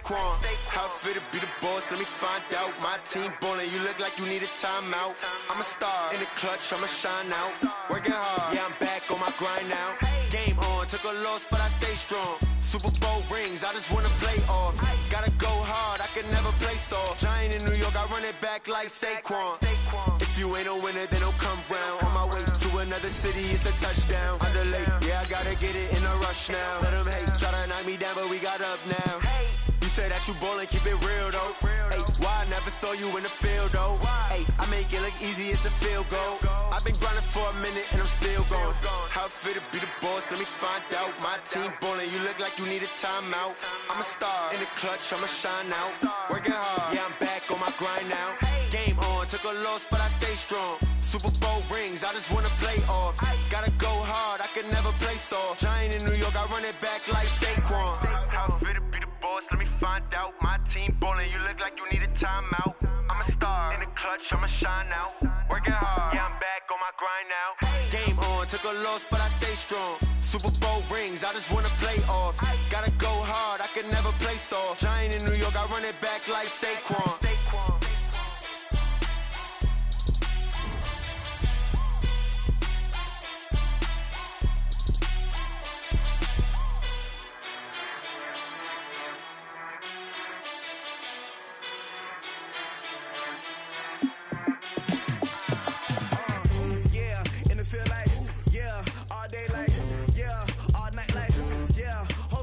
Saquon. How fit to be the boss, let me find out. My team ballin', you look like you need a timeout. I'm a star, in the clutch, I'ma shine out. Working hard, yeah, I'm back on my grind now. Game on, took a loss, but I stay strong. Super Bowl rings, I just wanna play off. Gotta go hard, I can never play soft. Giant in New York, I run it back like Saquon. If you ain't a winner, then don't come round. On my way to another city, it's a touchdown. Underlay, yeah, I gotta get it in a rush now. Let them hate, try to knock me down, but we got up now. You say that you ballin', keep it real though. Ay, why I never saw you in the field though? Ay, I make it look easy, it's a field goal. I've been grinding for a minute and I'm still going. How fit to be the boss, let me find out. My team ballin', you look like you need a timeout. I'm a star, in the clutch, I'ma shine out. Working hard, yeah, I'm back on my grind now. Game on, took a loss, but I stay strong. Super Bowl rings, I just wanna play off. Gotta go hard, I can never play soft. Giant in New York, I run it back like Saquon. How fit to be the boss, let me find out. My team ballin', you look like you need a timeout. I'm a star, in the clutch, I'ma shine out. Working hard, yeah, I'm back on my grind now. Game on, took a loss, but I stay strong. Super Bowl rings, I just wanna play off. Gotta go hard, I can never play soft. Giant in New York, I run it back like Saquon.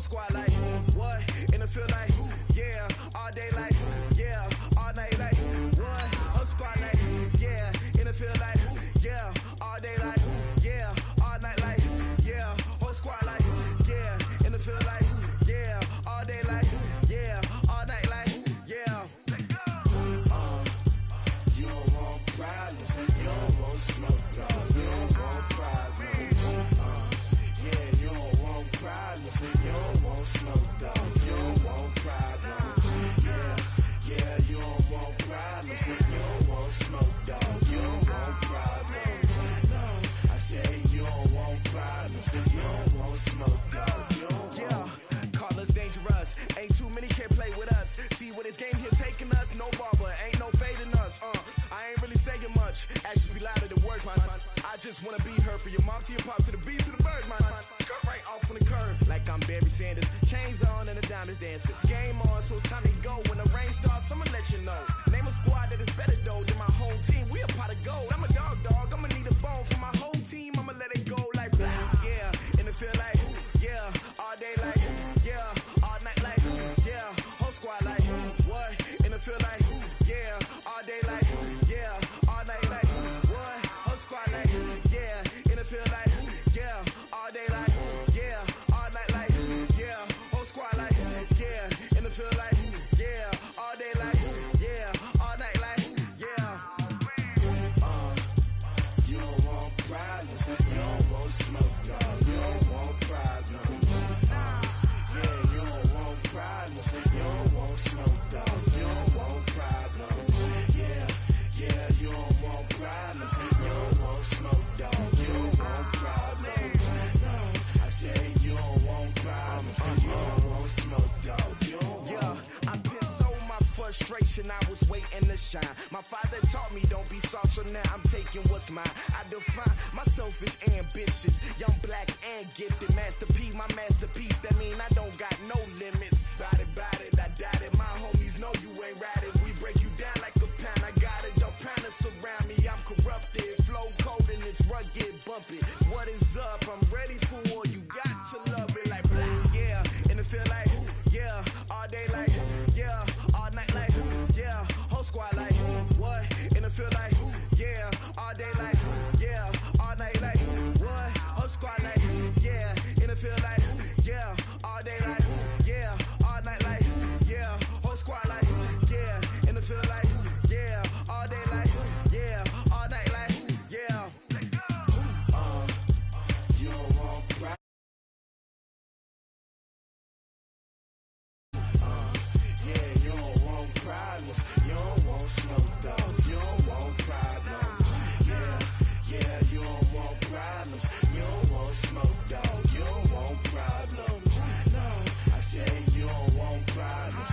Squad like, what? In the field like, yeah, all day like, yeah, all night like, what? Whole squad like, yeah, in the field like, yeah, all day like, yeah, all night like, yeah, whole squad like, yeah, in the field like, yeah, all day like, yeah, all night like, yeah. You don't want problems, you don't want smoke, dog. You don't want problems, yeah, you don't want problems, you don't want smoke, dog. You don't want problems, yeah, you don't want problems, you don't want smoke, dog. You don't want problems, no, I say you don't want problems, you don't want smoke, dog. You don't want. Call us dangerous, ain't too many can play with us. See what this game here taking us, no barber, ain't no fading us. I ain't really saying much, actions be louder than words, man. I just wanna be heard, for your mom to your pop, to the beat, to the birds, man. Cut right off on the curb, like I'm Barry Sanders. Chains on and the diamonds dancing. Game on, so it's time to go. When the rain starts, I'ma let you know. Name a squad that is better though than my home team. We a pot of gold. I'm a dog, I'ma need a bone for my whole team. I'ma let it go like blah. Yeah, in the field like, yeah, all day like, yeah, all night like, yeah, whole squad like, what? In the field like, yeah, all day like, yeah, all night like, what? Whole squad like, yeah, in the field like, yeah, all day like, yeah, all night like, yeah, whole squad like, yeah, in the field like, yeah, all day like, yeah, all night like, yeah. You don't want problems, you don't want smoke, dog. You don't want problems, yeah, you don't want problems, you don't want smoke, dog. You don't want problems, yeah, you don't want problems, you don't want smoke, dog. You don't want problems, no, I say you don't want problems, you don't want smoke, dog. You don't want. I piss on my frustration, I was waiting to shine. My father taught me don't be soft, so now I'm taking what's mine. I define myself as ambitious, young, black, and gifted. Master P, my masterpiece, that mean I don't got no limits. Bout it, I doubt it. My homies know you ain't ratted. We break you down like a pound, I got it. Don't panic surround me, I'm corrupted. Flow cold and it's rugged, bumpy. What is up? I'm ready for war. You got to love it like blah. Yeah, in the field like, yeah, all day like, yeah, all night like, yeah, whole squad like, what? In the field like, yeah, all day like, yeah, all night like, what? Whole squad like, yeah, in the field like, yeah, all day like, yeah, all night like, yeah, whole squad like, yeah, in the field like, yeah, all day like, yeah, all night like, yeah. You don't want problems. Yeah, you don't want problems, you don't want smoke, dog. You don't want problems, yeah, you don't want problems, you don't want smoke, dog. You don't want problems, no, I say you don't want problems.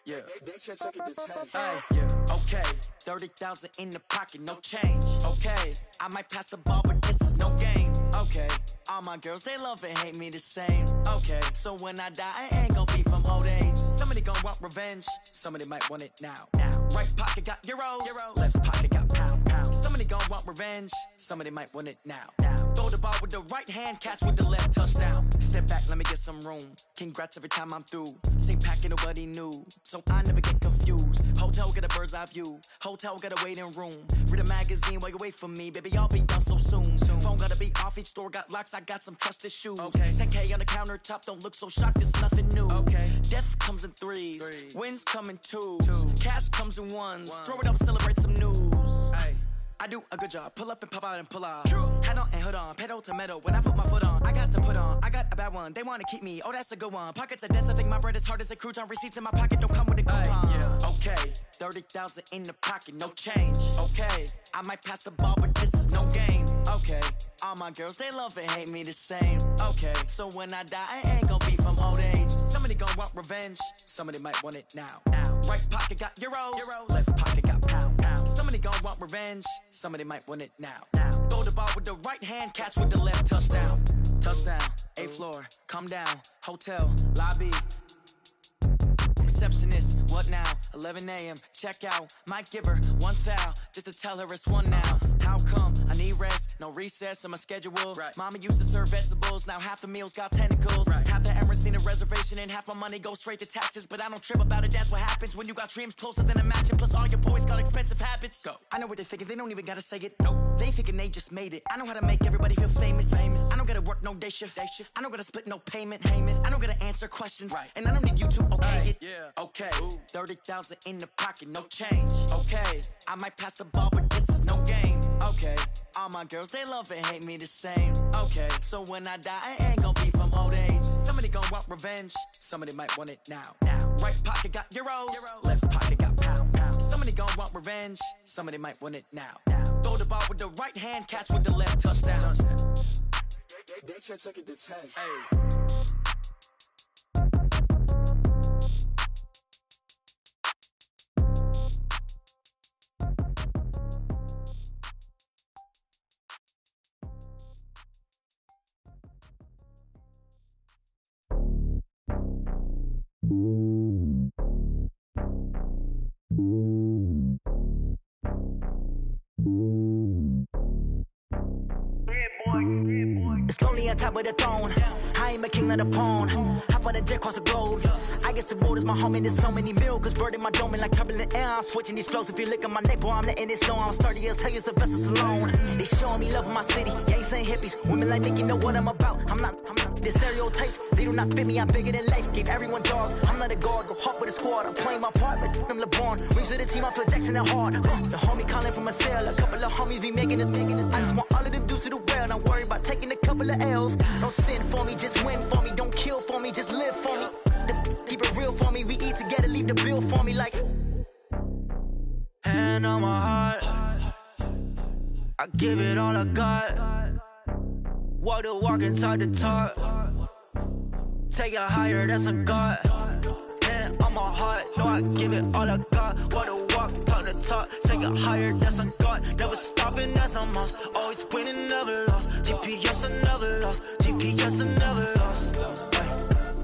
Yeah. Yeah. Okay. 30,000 in the pocket, no change. Okay. I might pass the ball, but this is no game. Okay. All my girls, they love and hate me the same. Okay. So when I die, I ain't gonna be from old age. Somebody gonna want revenge. Somebody might want it now. Right pocket got euros. Left pocket got pound. Somebody gonna want revenge. Somebody might want it now. Throw the ball with the right hand, catch with the left, touchdown. Step back, let me get some room. Congrats every time I'm through. Same packet, nobody knew. So I never get confused. Hotel get a bird's eye view. Hotel get a waiting room. Read a magazine while you wait for me. Baby, I'll be done so soon. Phone gotta be off, each store got locks. I got some trusted shoes. Okay. 10K on the countertop, don't look so shocked, it's nothing new. Okay. Death comes in threes. Wins come in twos. Cash comes in ones. Throw it up, celebrate some news. I do a good job, pull up and pop out and pull out. Hat on and hood on, pedal to metal. When I put my foot on, I got to put on. I got a bad one, they wanna keep me. Oh, that's a good one. Pockets are dense, I think my bread is hard as a crouton. Receipts in my pocket don't come with a coupon. Yeah. Okay, 30,000 in the pocket, no change. Okay, I might pass the ball, but this is no game. Okay, all my girls, they love and hate me the same. Okay, so when I die, I ain't gonna be from old age. Somebody gonna want revenge. Somebody might want it now. Right pocket got euros. Left pocket got pound. Somebody gonna want revenge. Somebody might want it now. Throw the ball with the right hand, catch with the left, touchdown. Touchdown, 8th floor, come down, hotel, lobby. Receptionist, what now? 11 a.m., check out. Might give her one foul, just to tell her it's one now. How come? I need rest, no recess in my schedule. Right. Mama used to serve vegetables, now half the meals got tentacles. Right. Half the Emirates need a reservation and half my money goes straight to taxes. But I don't trip about it, that's what happens when you got dreams closer than a matching. Plus all your boys got expensive habits. Go. I know what they're thinking, they don't even gotta say it. Nope. They thinking they just made it. I know how to make everybody feel famous. I don't gotta work no day shift. I don't gotta split no payment. I don't gotta answer questions. Right. And I don't need you to okay it. Yeah. Okay, 30,000 in the pocket, no change. Okay, I might pass the ball, but this is no game. Okay, all my girls, they love and hate me the same. Okay, so when I die, I ain't gonna be from old age. Somebody gonna want revenge. Somebody might want it now. Right pocket got euros. Left pocket got pound. Somebody gonna want revenge. Somebody might want it now. Throw the ball with the right hand, catch with the left, touchdown. They can't take it to 10. Hey. It's lonely on top of the throne. I ain't a king of the pawn. Hop on a jet across the globe. I guess the road is my home and there's so many miracles burning my dome and like turbulent air. I'm switching these flows. If you look at my neck, boy, I'm letting it slow. I'm sturdy as hell, as Sylvester Stallone. They showing me love in my city. Gangs ain't hippies. Women like Nicki know what I'm about. I'm not. The stereotypes, they do not fit me. I'm bigger than life. Gave everyone jobs. I'm not a guard. Go hard with a squad. I'm playing my part, but I'm LeBron. Rings to the team. I feel Jackson and hard. The homie calling from a cell. A couple of homies be making it. I just want all of them dudes to the well. Not worry about taking a couple of L's. Don't sin for me, just win for me. Don't kill for me, just live for me. Keep it real for me. We eat together, leave the bill for me like. Hand on my heart, I give it all I got. Walk the walk and talk the talk. Take it higher, that's a God. Hand on my heart, no, I give it all I got. Walk the walk, talk the talk. Take it higher, that's a God. Never stopping, that's a must. Always winning, never lost. GPS, I never lost. GPS, I never lost.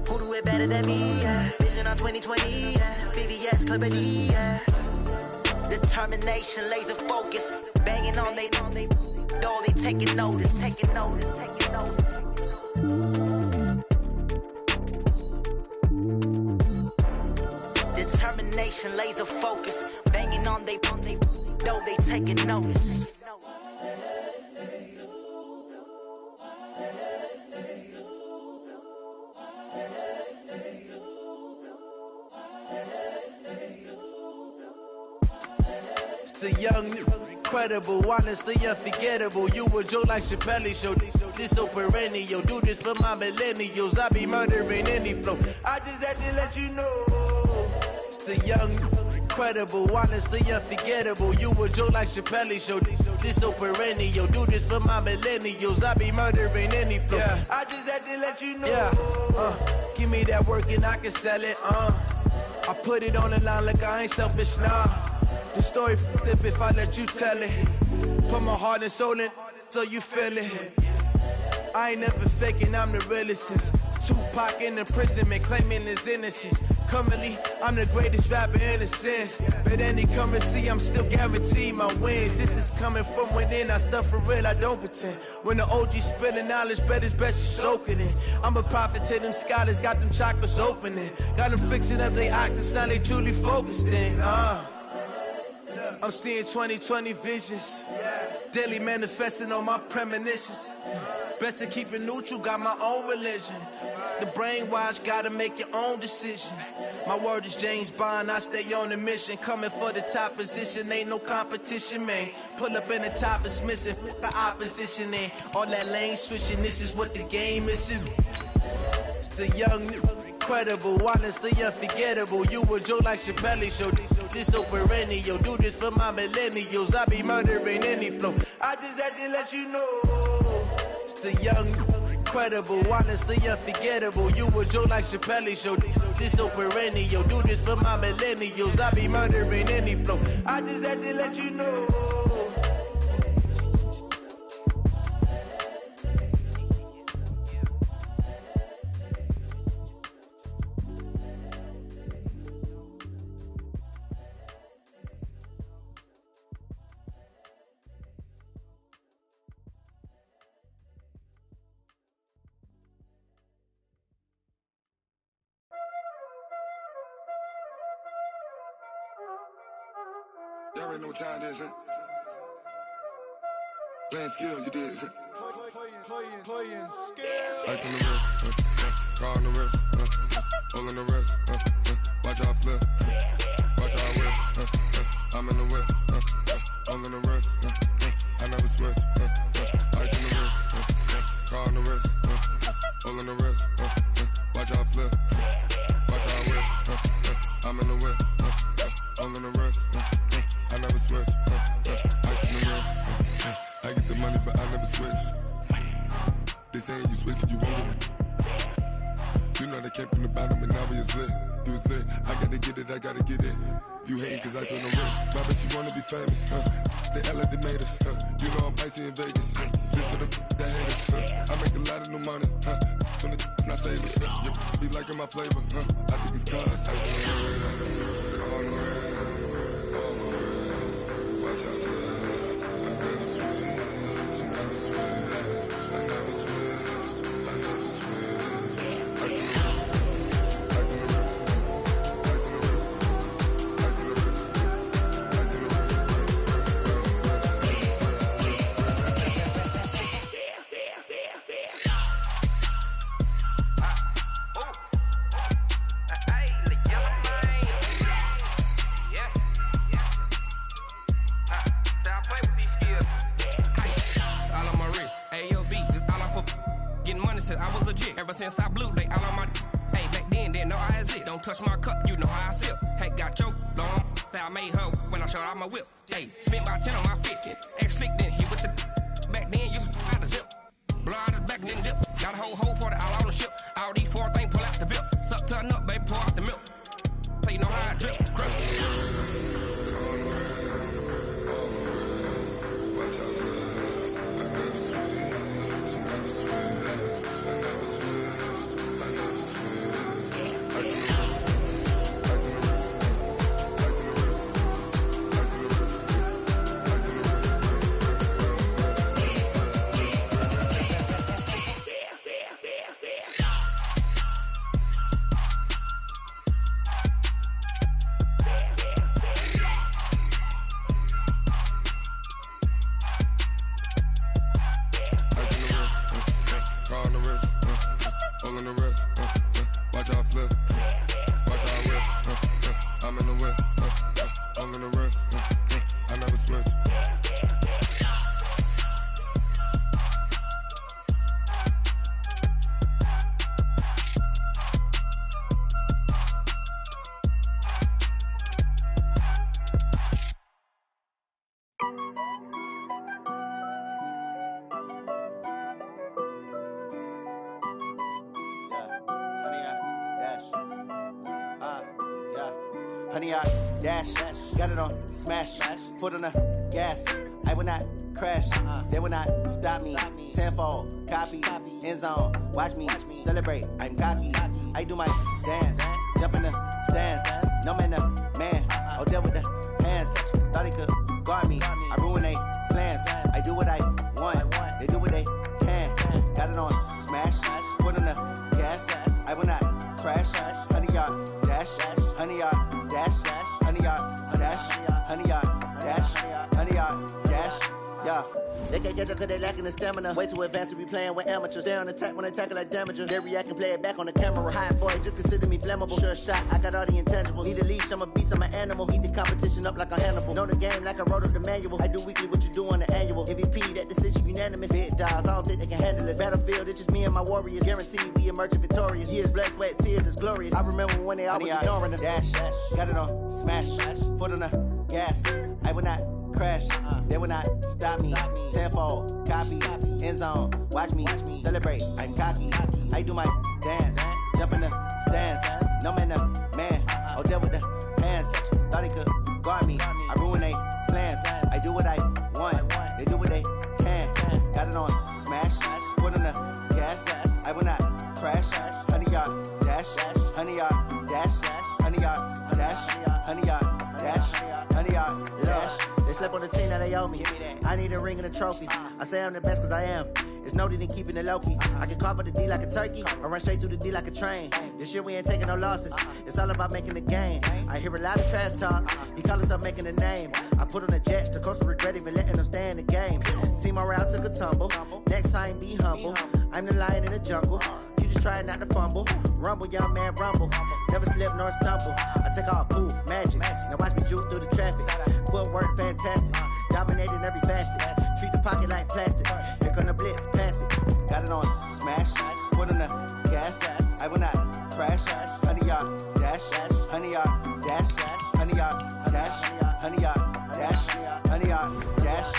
Who do it better than me? Yeah. Vision on 2020, yeah. VVS, Clarity, yeah. Determination, laser focus. Banging on they door, they taking notice. Determination, laser focus. Banging on they door, they taking notice. The young, incredible, honestly unforgettable. You a joke like Chappelle Show. This so perennial. Do this for my millennials. I be murdering any flow. I just had to let you know. It's the young, incredible, honestly unforgettable. You a joke like Chappelle Show. This so perennial. Do this for my millennials. I be murdering any flow. Yeah. I just had to let you know. Yeah. Give me that work and I can sell it. I put it on the line like I ain't selfish, nah. The story flip if I let you tell it. Put my heart and soul in so you feel it. I ain't never faking, I'm the realest since Tupac in imprisonment, claiming his innocence. Currently, I'm the greatest rapper in a sense. But any currency, I'm still guaranteed my wins. This is coming from within, I stuff for real, I don't pretend. When the OG spilling knowledge, bet it's best you soak it in. I'm a prophet to them scholars, got them chakras opening. Got them fixing up they octaves, now they truly focused in. I'm seeing 2020 visions. Daily manifesting on my premonitions. Best to keep it neutral, got my own religion. The brainwash, gotta make your own decision. My word is James Bond, I stay on a mission. Coming for the top position, ain't no competition, man. Pull up in the top, it's missing, the opposition in. All that lane switching, this is what the game is. It's the young, incredible, honestly unforgettable. You a joke like Chappelle show. This so perennial, do this for my millennials. I be murdering any flow. I just had to let you know. It's the young, incredible, honestly unforgettable. You a joke like Chappelle show. This so perennial, do this for my millennials. I be murdering any flow. I just had to let you know. Y'all already know what time it is, huh? Playing skills, you did. Playing skills. Ice on the wrist, car on the wrist, hole in the wrist, watch out flip, watch out whip, I'm in the whip, hole in the wrist, I never switch, ice on the wrist, car on the wrist, hole in the wrist, watch out flip, watch out whip, I'm in the whip, hole in the wrist, I never switch, ice in the wrist, I get the money but I never switch. They saying you switch it, you won't get it. You know they came from the bottom and now we is lit. You was lit, I gotta get it, I gotta get it. You hating cause ice on the wrist. My bitch, you wanna be famous, They act like they made us, You know I'm icy in Vegas, This for the that hate us, I make a lot of new money, When it's not savers, You be liking my flavor, I think it's cause ice on the wrist, on the wrist, on the wrist. Watch out, please. I never switch, I never switch, I never switch, I never switch. Ice on the wrist, ice on the wrist, ice on the wrist, ice on the wrist, ice on the wrist. I was legit ever since I blew they all on my. Hey, back then didn't know I exist. Don't touch my cup, you know how I sip. Hey, got your long. I made her when I showed out my whip. Hey, spent about 10 on my fit. Ex slick then hit with the. Back then you out the zip. Blow out his back then dip. Got a whole party all on the ship. All these four things pull out the VIP. Suck turn up, baby, pour out the milk. So you know how I drip. Crush. Watch out, please. I never switch, I never switch. I never switch, I never switch. Ice in the wrist, ice in the wrist, ice in the wrist, ice in the wrist, ice in the wrist, honey yard, dash, got it on, smash, foot on the gas. I will not crash, they will not stop me. Tenfold, copy, end zone, watch me celebrate. I'm cocky, I do my dance, jump in the stands. No man, the man, oh, there with the hands. Thought he could guard me, I ruin they plans. I do what I want, they do what they can. Got it on, smash, foot on the gas. I will not crash, honey yard, dash, honey yard, dash, honey yard, dash, honey yard, dash, honey yard, dash, yeah. They can't catch up cause they lacking the stamina. Way too advanced to be playing with amateurs. Stay on attack when they tackle like damager. They react and play it back on the camera. Hot boy, just consider me flammable. Sure shot, I got all the intangibles. Need a leash, I'm a beast, I'm an animal. Eat the competition up like a Hannibal. Know the game like I wrote up the manual. I do weekly what you do on the annual. MVP, that decision unanimous. Big dials, I don't think they can handle it. Battlefield, it's just me and my warriors. Guaranteed we emerge victorious. Years, blood, sweat, tears, it's glorious. I remember when they always ignoring us. Dash, got it on, smash, foot on the gas. I will not crash, they will not stop me. Tenfold, copy, end zone, watch me celebrate. I'm cocky, I do my dance, jump in the stands. No man, the man, oh, there with the hands. Thought he could guard me, I ruin they plans. I do what I want, they do what they can. Got it on, smash, foot on the gas. I will not crash, honey yard, dash, honey yard, dash, honey yard, dash, honey yard, dash, honey yard, dash. They slept on the team that they owe me. I need a ring and a trophy. I say I'm the best cause I am. It's no need in keeping it low-key. I can carve up the D like a turkey or run straight through the D like a train. This year we ain't taking no losses. It's all about making the game. I hear a lot of trash talk. He call himself making a name. I put on the Jets. The coach will regret even letting them stay in the game. Team morale took a tumble. Next time be humble. I'm the lion in the jungle. You just try not to fumble. Rumble, young man, rumble. Never slip nor stumble. I take off, poof, magic. Now watch me juke through the traffic. Footwork fantastic. Dominating every facet. Treat the pocket like plastic. Here come the blitz, pass it. Got it on, smash. Foot on the gas. I will not crash. Honey yard, dash. Honey yard, dash. Honey yard, dash. Honey yard, dash. Honey yard, dash.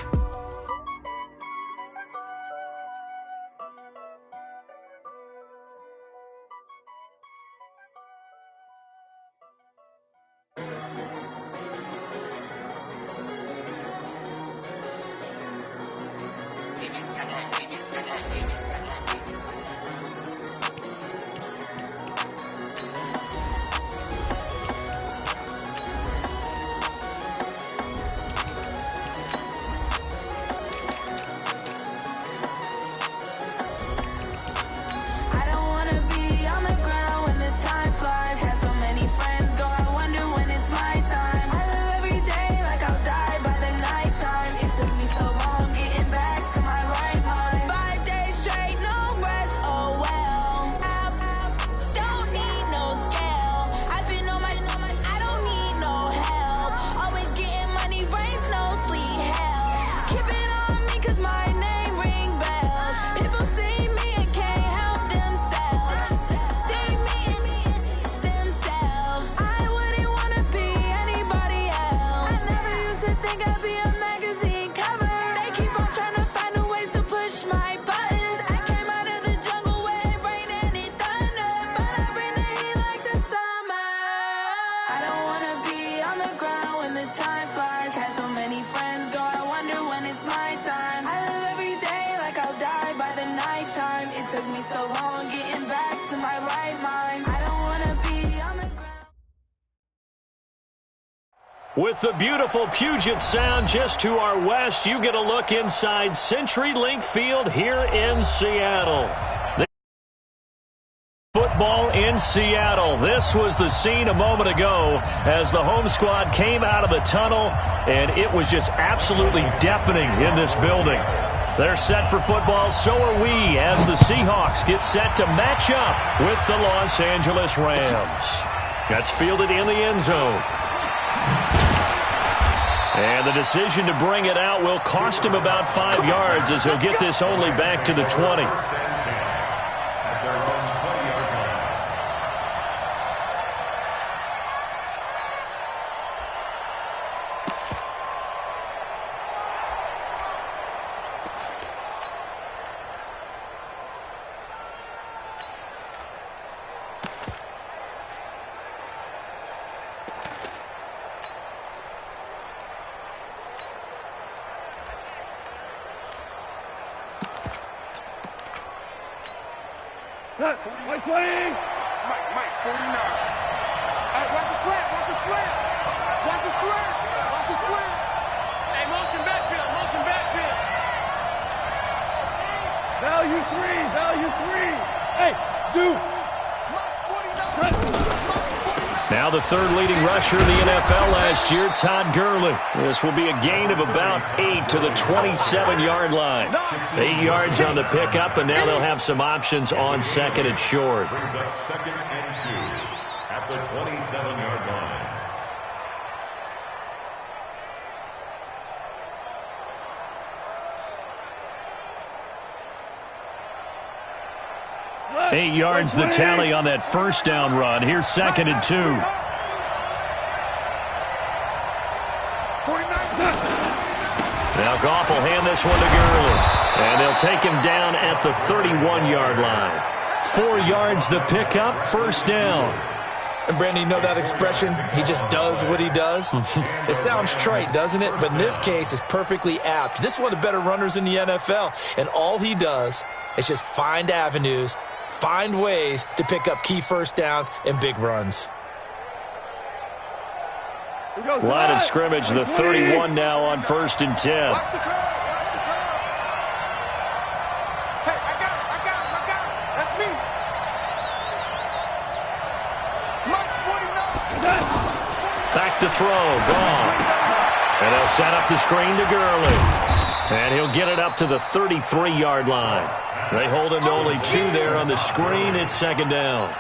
With the beautiful Puget Sound just to our west, you get a look inside CenturyLink Field here in Seattle. Football in Seattle. This was the scene a moment ago as the home squad came out of the tunnel, and it was just absolutely deafening in this building. They're set for football, so are we, as the Seahawks get set to match up with the Los Angeles Rams. That's fielded in the end zone. And the decision to bring it out will cost him about 5 yards as he'll get this only back to the 20. Mike 20. Mike 49. Hey, watch the slant. Watch the slant. Watch the slant. Watch the slant. Hey, motion backfield. Motion backfield. Value 3. Value 3. Hey, Zoo. Now the third leading rusher in the NFL last year, Todd Gurley. This will be a gain of about 8 to the 27-yard line. 8 yards on the pickup, and now they'll have some options on second and short. Brings up 2nd and 2 at the 27-yard line. 8 yards the tally on that first down run. Here's 2nd and 2. Now Goff will hand this one to Gurley. And they'll take him down at the 31-yard line. 4 yards the pickup, first down. And Brandon, you know that expression? He just does what he does? It sounds trite, doesn't it? But in this case, it's perfectly apt. This is one of the better runners in the NFL. And all he does is just find avenues, find ways to pick up key first downs and big runs. Line of scrimmage, the 31 now on 1st and 10. Watch the curve. Hey, I got him. That's me. Mike 49. Back to throw. Gone. And they'll set up the screen to Gurley. And he'll get it up to the 33-yard line. They hold him to only 2 there on the screen. It's 2nd down.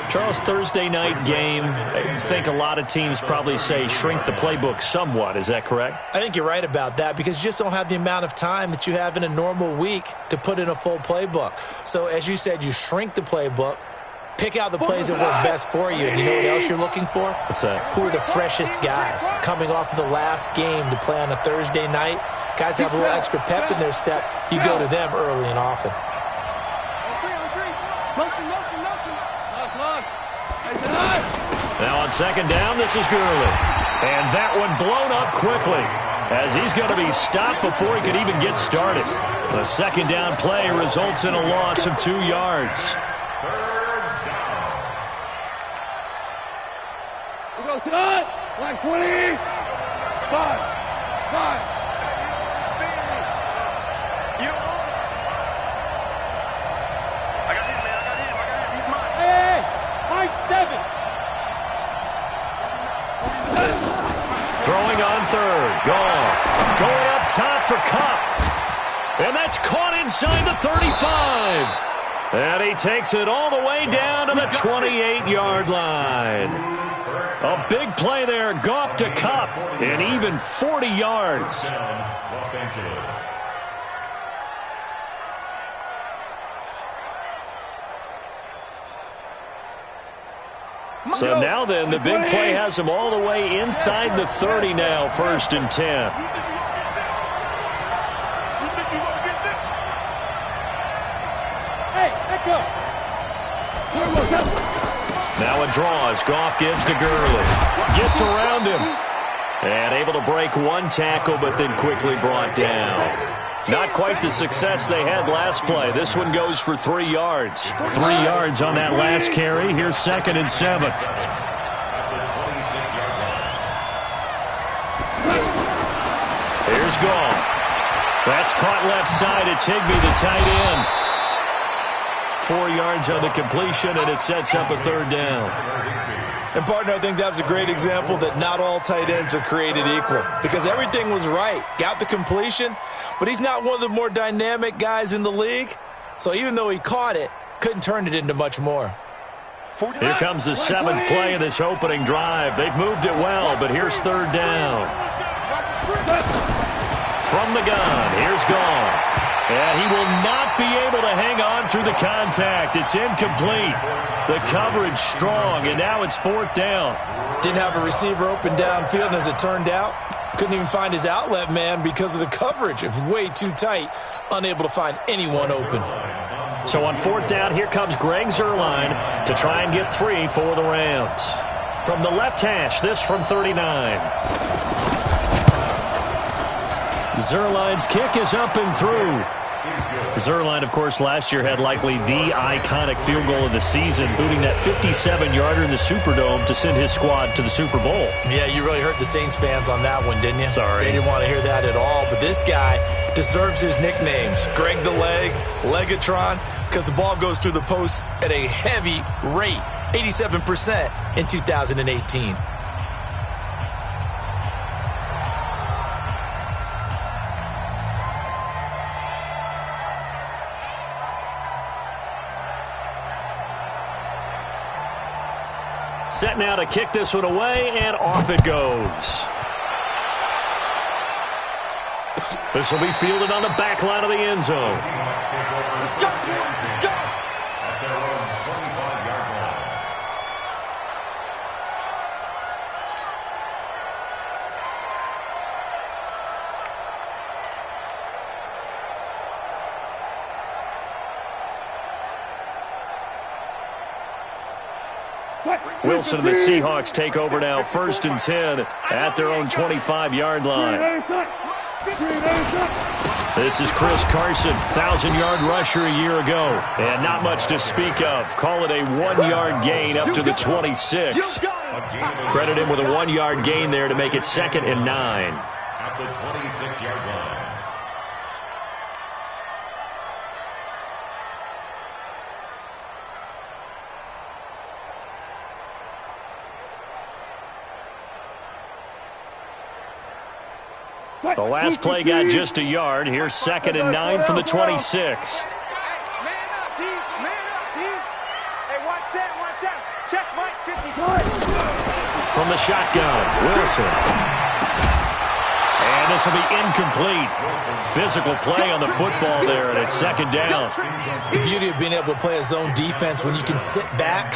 Charles, Thursday night game, I think a lot of teams probably say shrink the playbook somewhat. Is that correct? I think you're right about that because you just don't have the amount of time that you have in a normal week to put in a full playbook. So as you said, you shrink the playbook, pick out the plays that work best for you. And you know what else you're looking for? What's that? Who are the freshest guys coming off of the last game to play on a Thursday night? Guys have a little extra pep in their step. You go to them early and often. Motion. Now on 2nd down, this is Gurley. And that one blown up quickly as he's going to be stopped before he could even get started. The 2nd down play results in a loss of 2 yards. We go Todd. Like 20. 5. Throwing on 3rd. Gone. Going up top for Kupp. And that's caught inside the 35. And he takes it all the way down to the 28-yard line. A big play there. Goff to Kupp. And even 40 yards. Los Angeles. So now then, the big play has him all the way inside the 30 now, 1st and 10. Now a draw as Goff gives to Gurley. Gets around him. And able to break 1 tackle, but then quickly brought down. Not quite the success they had last play. This one goes for 3 yards. 3 yards on that last carry. Here's 2nd and 7. Here's Goff. That's caught left side. It's Higbee, the tight end. 4 yards on the completion, and it sets up a 3rd down. And, partner, I think that was a great example that not all tight ends are created equal because everything was right. Got the completion, but he's not one of the more dynamic guys in the league. So even though he caught it, couldn't turn it into much more. Here comes the 7th play of this opening drive. They've moved it well, but here's 3rd down. From the gun, here's Goff. And he will not be able to hang on through the contact. It's incomplete. The coverage strong, and now it's 4th down. Didn't have a receiver open downfield, and as it turned out, couldn't even find his outlet man because of the coverage. It was way too tight, unable to find anyone open. So on 4th down, here comes Greg Zuerlein to try and get 3 for the Rams. From the left hash, this from 39. Zuerlein's kick is up and through. Zuerlein, of course, last year had likely the iconic field goal of the season, booting that 57-yarder in the Superdome to send his squad to the Super Bowl. Yeah, you really hurt the Saints fans on that one, didn't you? Sorry. They didn't want to hear that at all. But this guy deserves his nicknames. Greg the Leg, Legatron, because the ball goes through the post at a heavy rate, 87% in 2018. Set now to kick this one away, and off it goes. This will be fielded on the back line of the end zone. Let's go! Let's go! At their own 25-yard line. Wilson and the Seahawks take over now, 1st and 10 at their own 25-yard line. This is Chris Carson, 1,000-yard rusher a year ago, and not much to speak of. Call it a 1-yard gain up to the 26. Credit him with a 1-yard gain there to make it 2nd and 9. At the 26-yard line. The last play got just a yard. Here's 2nd and 9 from the 26. Man up, D. Man up, D. Hey, watch that. Check Mike, 55. From the shotgun, Wilson. And this will be incomplete. Physical play on the football there, and it's 2nd down. The beauty of being able to play a zone defense, when you can sit back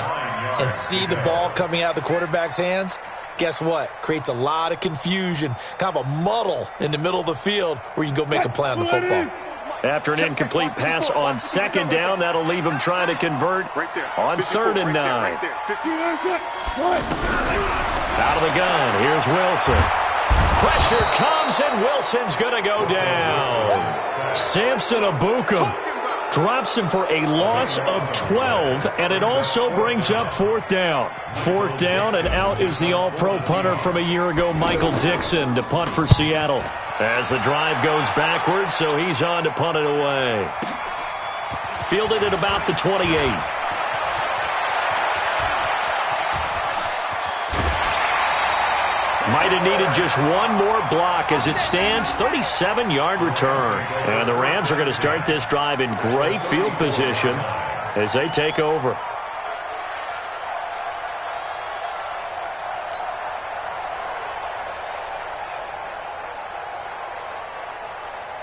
and see the ball coming out of the quarterback's hands, guess what? Creates a lot of confusion, kind of a muddle in the middle of the field where you can go make a play on the football. After an incomplete pass on 2nd down, that'll leave him trying to convert on 3rd and 9. Out of the gun, here's Wilson. Pressure comes, and Wilson's going to go down. Samson Ebukam drops him for a loss of 12, and it also brings up 4th down. 4th down, and out is the all-pro punter from a year ago, Michael Dixon, to punt for Seattle. As the drive goes backwards, so he's on to punt it away. Fielded at about the 28. Might have needed just one more block. As it stands, 37-yard return. And the Rams are going to start this drive in great field position as they take over.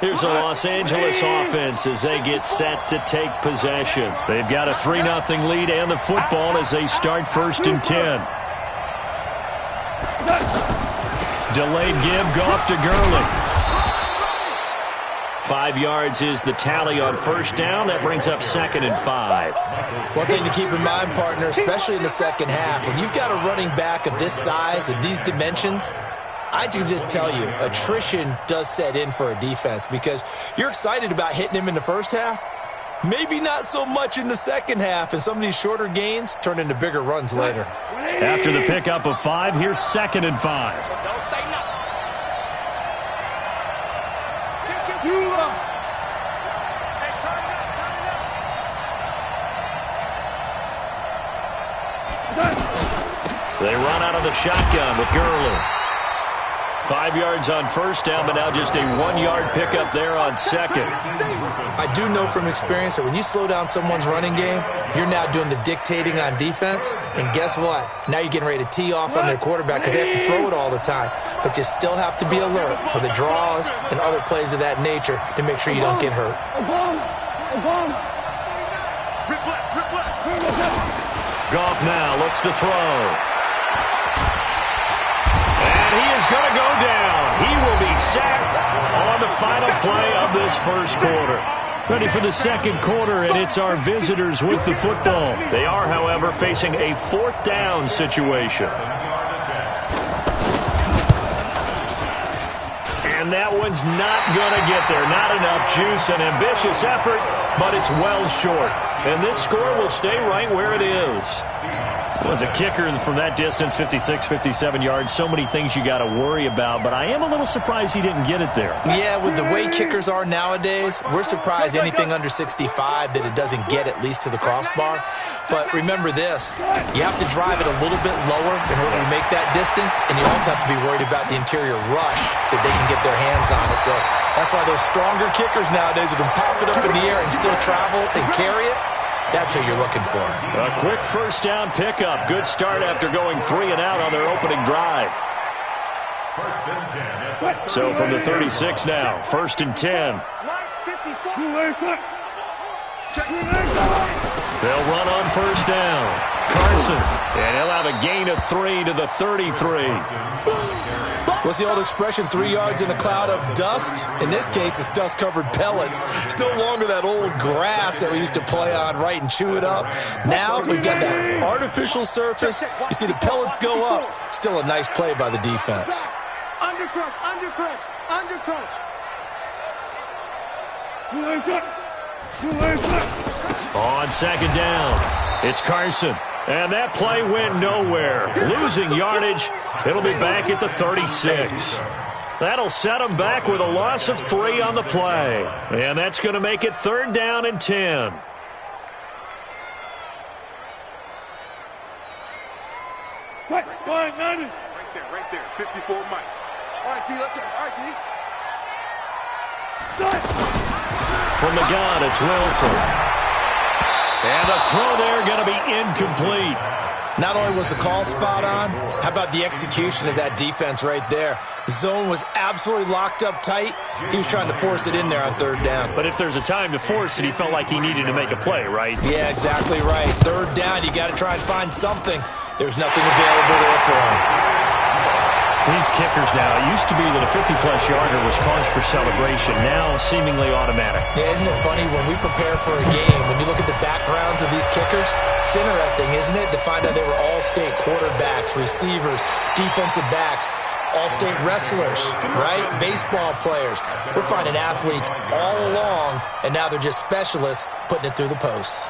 Here's a Los Angeles offense as they get set to take possession. They've got a 3-0 lead and the football as they start 1st and 10. Delayed give, Goff to Gurley. 5 yards is the tally on 1st down. That brings up 2nd and 5. One thing to keep in mind, partner, especially in the second half, when you've got a running back of this size and these dimensions, I can just tell you, attrition does set in for a defense because you're excited about hitting him in the first half. Maybe not so much in the second half, and some of these shorter gains turn into bigger runs later. After the pickup of 5, here's 2nd and 5. Don't say nothing. Hey, turn it up. They run out of the shotgun with Gurley. 5 yards on 1st down, but now just a 1-yard pickup there on 2nd. I do know from experience that when you slow down someone's running game, you're now doing the dictating on defense. And guess what? Now you're getting ready to tee off on their quarterback because they have to throw it all the time. But you still have to be alert for the draws and other plays of that nature to make sure you don't get hurt. Goff now looks to throw. And he is going to go down. He will be sacked on the final play of this 1st quarter. Ready for the 2nd quarter, and it's our visitors with the football. They are, however, facing a 4th down situation. And And that one's not going to get there. Not enough juice. An ambitious effort, but it's well short. And this score will stay right where it is. Was a kicker from that distance, 56, 57 yards. So many things you got to worry about, but I am a little surprised he didn't get it there. Yeah, with the way kickers are nowadays, we're surprised anything under 65 that it doesn't get at least to the crossbar. But remember this, you have to drive it a little bit lower in order to make that distance, and you also have to be worried about the interior rush that they can get their hands on it. So that's why those stronger kickers nowadays who can pop it up in the air and still travel and carry it, that's who you're looking for. A quick first down pickup. Good start after going 3 and out on their opening drive. So from the 36 now, 1st and 10. They'll run on first down. Carson, and he'll have a gain of 3 to the 33. What's the old expression, 3 yards in a cloud of dust? In this case, it's dust-covered pellets. It's no longer that old grass that we used to play on, right, and chew it up. Now we've got that artificial surface. You see the pellets go up. Still a nice play by the defense. Undercrush, undercrush, undercrush. On second down, it's Carson. And that play went nowhere. Losing yardage. It'll be back at the 36. That'll set them back with a loss of 3 on the play. And that's going to make it 3rd down and 10. Right there, 54 Mike. All right, T, let's go. All right, T. From the gun, it's Wilson. And the throw there going to be incomplete. Not only was the call spot on, how about the execution of that defense right there? The zone was absolutely locked up tight. He was trying to force it in there on 3rd down. But if there's a time to force it, he felt like he needed to make a play, right? Yeah, exactly right. 3rd down, you got to try and find something. There's nothing available there for him. These kickers now, it used to be that a 50-plus yarder was cause for celebration. Now, seemingly automatic. Yeah, isn't it funny? When we prepare for a game, when you look at the backgrounds of these kickers, it's interesting, isn't it, to find out they were all-state quarterbacks, receivers, defensive backs, all-state wrestlers, right? Baseball players. We're finding athletes all along, and now they're just specialists putting it through the posts.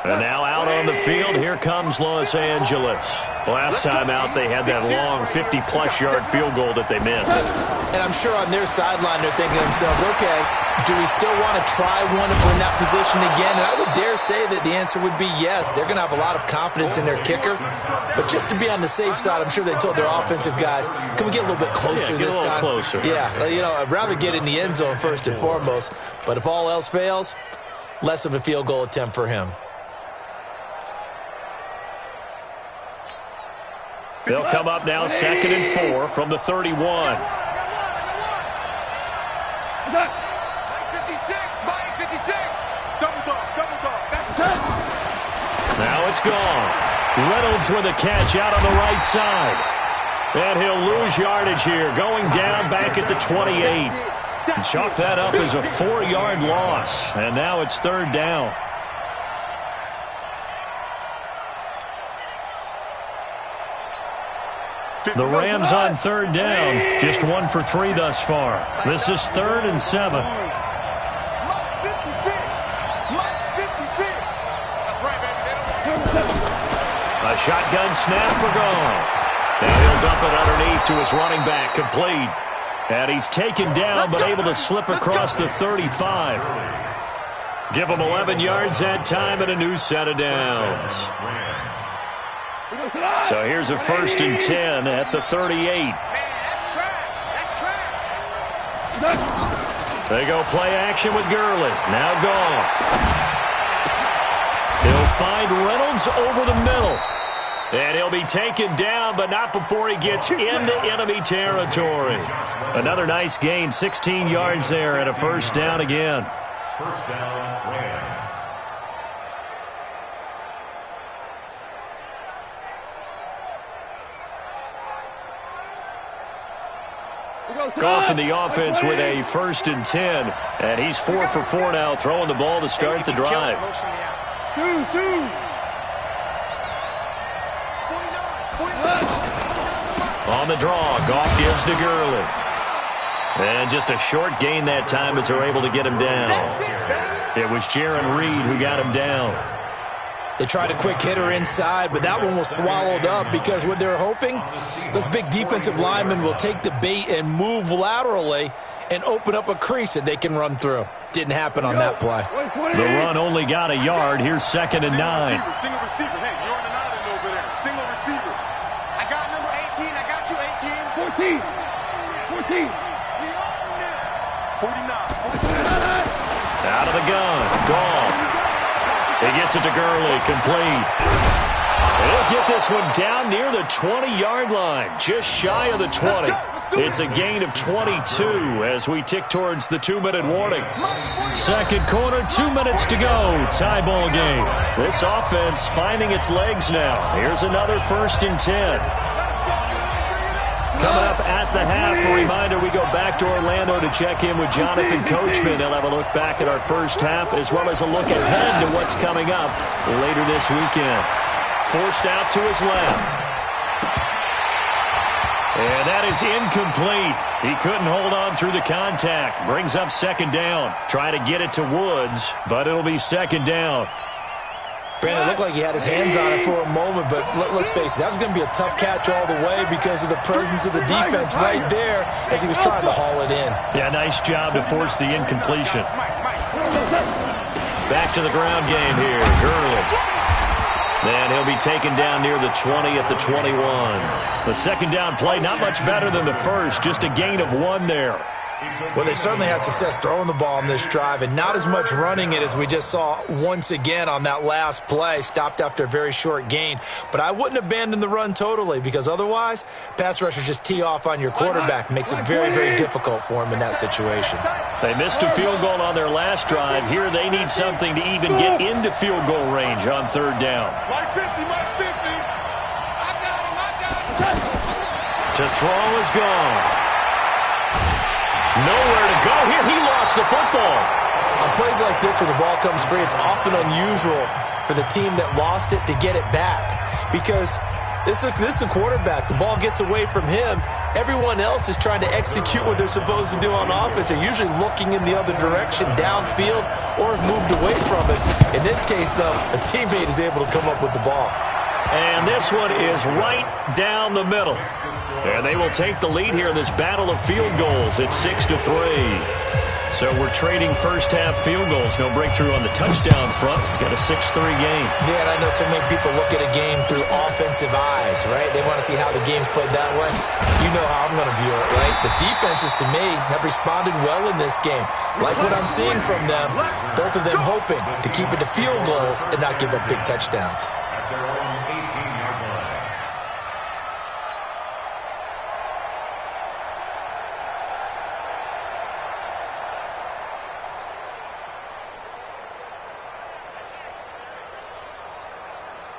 And now out on the field, here comes Los Angeles. Last time out, they had that long 50-plus yard field goal that they missed. And I'm sure on their sideline, they're thinking to themselves, okay, do we still want to try one if we're in that position again? And I would dare say that the answer would be yes. They're going to have a lot of confidence in their kicker. But just to be on the safe side, I'm sure they told their offensive guys, can we get a little bit closer this time? Closer. Yeah, you know, I'd rather get in the end zone first and foremost. But if all else fails, less of a field goal attempt for him. They'll come up now 2nd and 4 from the 31. Mike 56, Mike 56. Double dog. Now it's gone. Reynolds with a catch out on the right side. And he'll lose yardage here, going down back at the 28. Chalk that up as a 4-yard loss. And now it's 3rd down. The Rams on 3rd down, just 1 for 3 thus far. This is 3rd and 7. Mike 56. That's right, baby. A shotgun snap for Goff. And he'll dump it underneath to his running back, complete. And he's taken down, but able to slip across the 35. Give him 11 yards that time and a new set of downs. So here's a 1st and 10 at the 38. They go play action with Gurley. Now Goff. He'll find Reynolds over the middle. And he'll be taken down, but not before he gets into enemy territory. Another nice gain, 16 yards there, and a 1st down again. 1st down, Rams. Goff in the offense with a 1st and 10. And he's 4 for 4 now, throwing the ball to start the drive. On the draw, Goff gives to Gurley. And just a short gain that time as they're able to get him down. It was Jarran Reed who got him down. They tried a quick hitter inside, but that one was swallowed up because what they're hoping, those big defensive linemen will take the bait and move laterally and open up a crease that they can run through. Didn't happen on that play. The run only got a yard. Here's 2nd and 9. Single receiver. Hey, you're on an island over there. Single receiver. I got number 18. I got you, 18. 14. 49. Out of the gun. Goff. He gets it to Gurley. Complete. He'll get this one down near the 20-yard line. Just shy of the 20. It's a gain of 22 as we tick towards the 2-minute warning. Second quarter, 2 minutes to go. Tie ball game. This offense finding its legs now. Here's another 1st and 10. Coming up at the half, a reminder, we go back to Orlando to check in with Jonathan Coachman. He'll have a look back at our first half as well as a look ahead to what's coming up later this weekend. Forced out to his left. And that is incomplete. He couldn't hold on through the contact. Brings up 2nd down. Try to get it to Woods, but it'll be 2nd down. Brandon, it looked like he had his hands on it for a moment, but let's face it, that was going to be a tough catch all the way because of the presence of the defense right there as he was trying to haul it in. Yeah, nice job to force the incompletion. Back to the ground game here. Gurley. And he'll be taken down near the 20 at the 21. The 2nd down play, not much better than the first, just a gain of 1 there. Well, they certainly had success throwing the ball on this drive and not as much running it as we just saw once again on that last play. Stopped after a very short gain. But I wouldn't abandon the run totally because otherwise, pass rushers just tee off on your quarterback. Makes it very, very difficult for him in that situation. They missed a field goal on their last drive. Here they need something to even get into field goal range on 3rd down. To throw is gone. Nowhere to go here. He lost the football. On plays like this, when the ball comes free, it's often unusual for the team that lost it to get it back because this is the quarterback. The ball gets away from him. Everyone else is trying to execute what they're supposed to do on offense. They're usually looking in the other direction, downfield, or have moved away from it. In this case, though, a teammate is able to come up with the ball. And this one is right down the middle. And they will take the lead here in this battle of field goals at 6-3. So we're trading first half field goals. No breakthrough on the touchdown front. Got a 6-3 game. Yeah, and I know so many people look at a game through offensive eyes, right? They want to see how the game's played that way. You know how I'm going to view it, right? The defenses, to me, have responded well in this game. Like what I'm seeing from them, both of them hoping to keep it to field goals and not give up big touchdowns.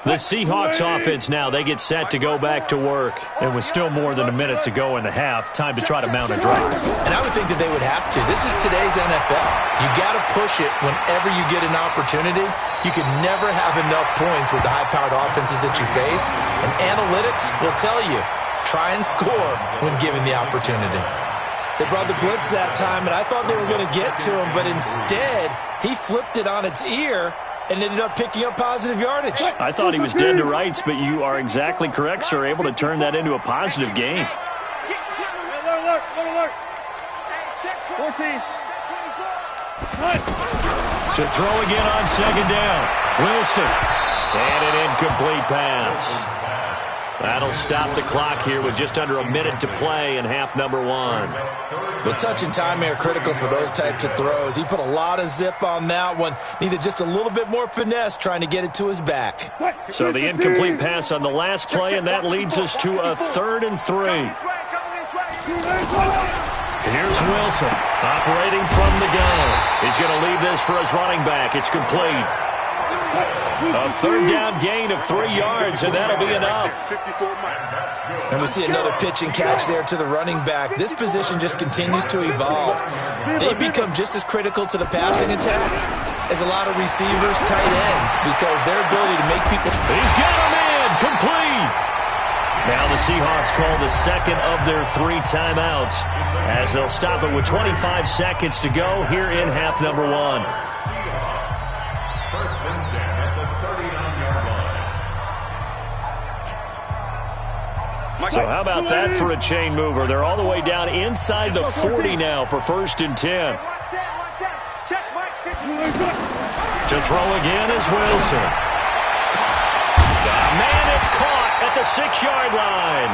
The Seahawks offense now, they get set to go back to work. It was still more than a minute to go in the half. Time to try to mount a drive. And I would think that they would have to. This is today's NFL. You got to push it whenever you get an opportunity. You can never have enough points with the high-powered offenses that you face. And analytics will tell you, try and score when given the opportunity. They brought the blitz that time, and I thought they were going to get to him, but instead, he flipped it on its ear and ended up picking up positive yardage. I thought he was dead to rights, but you are exactly correct, sir. Able to turn that into a positive gain. Alert. 14. To throw again on 2nd down. Wilson. And an incomplete pass. That'll stop the clock here with just under a minute to play in half number 1. The touch and time are critical for those types of throws. He put a lot of zip on that one. Needed just a little bit more finesse trying to get it to his back. So the incomplete pass on the last play, and that leads us to a 3rd and 3. Here's Wilson operating from the gun. He's going to leave this for his running back. It's complete. A 3rd down gain of 3 yards, and that'll be enough. And we see another pitch and catch there to the running back. This position just continues to evolve. They become just as critical to the passing attack as a lot of receivers, tight ends, because their ability to make people... He's got him in, complete. Now the Seahawks call the second of their 3 timeouts as they'll stop it with 25 seconds to go here in half number 1. First and 10 at the 39-yard line. So how about that for a chain mover? They're all the way down inside the 40 now for first and 10. To throw again is Wilson. Man, it's caught at the 6-yard line.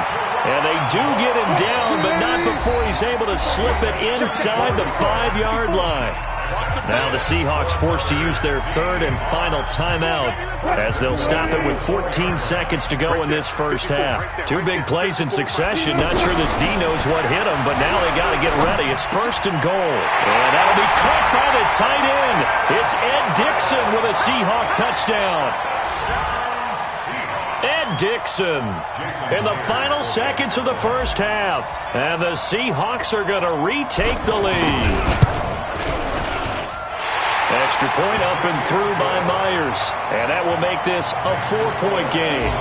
And they do get him down, but not before he's able to slip it inside the 5-yard line. Now the Seahawks forced to use their third and final timeout as they'll stop it with 14 seconds to go in this first half. 2 big plays in succession. Not sure this D knows what hit him, but now they got to get ready. It's first and goal. And that'll be caught by the tight end. It's Ed Dickson with a Seahawk touchdown. Ed Dickson in the final seconds of the first half. And the Seahawks are going to retake the lead. Extra point up and through by Myers. And that will make this a 4-point game.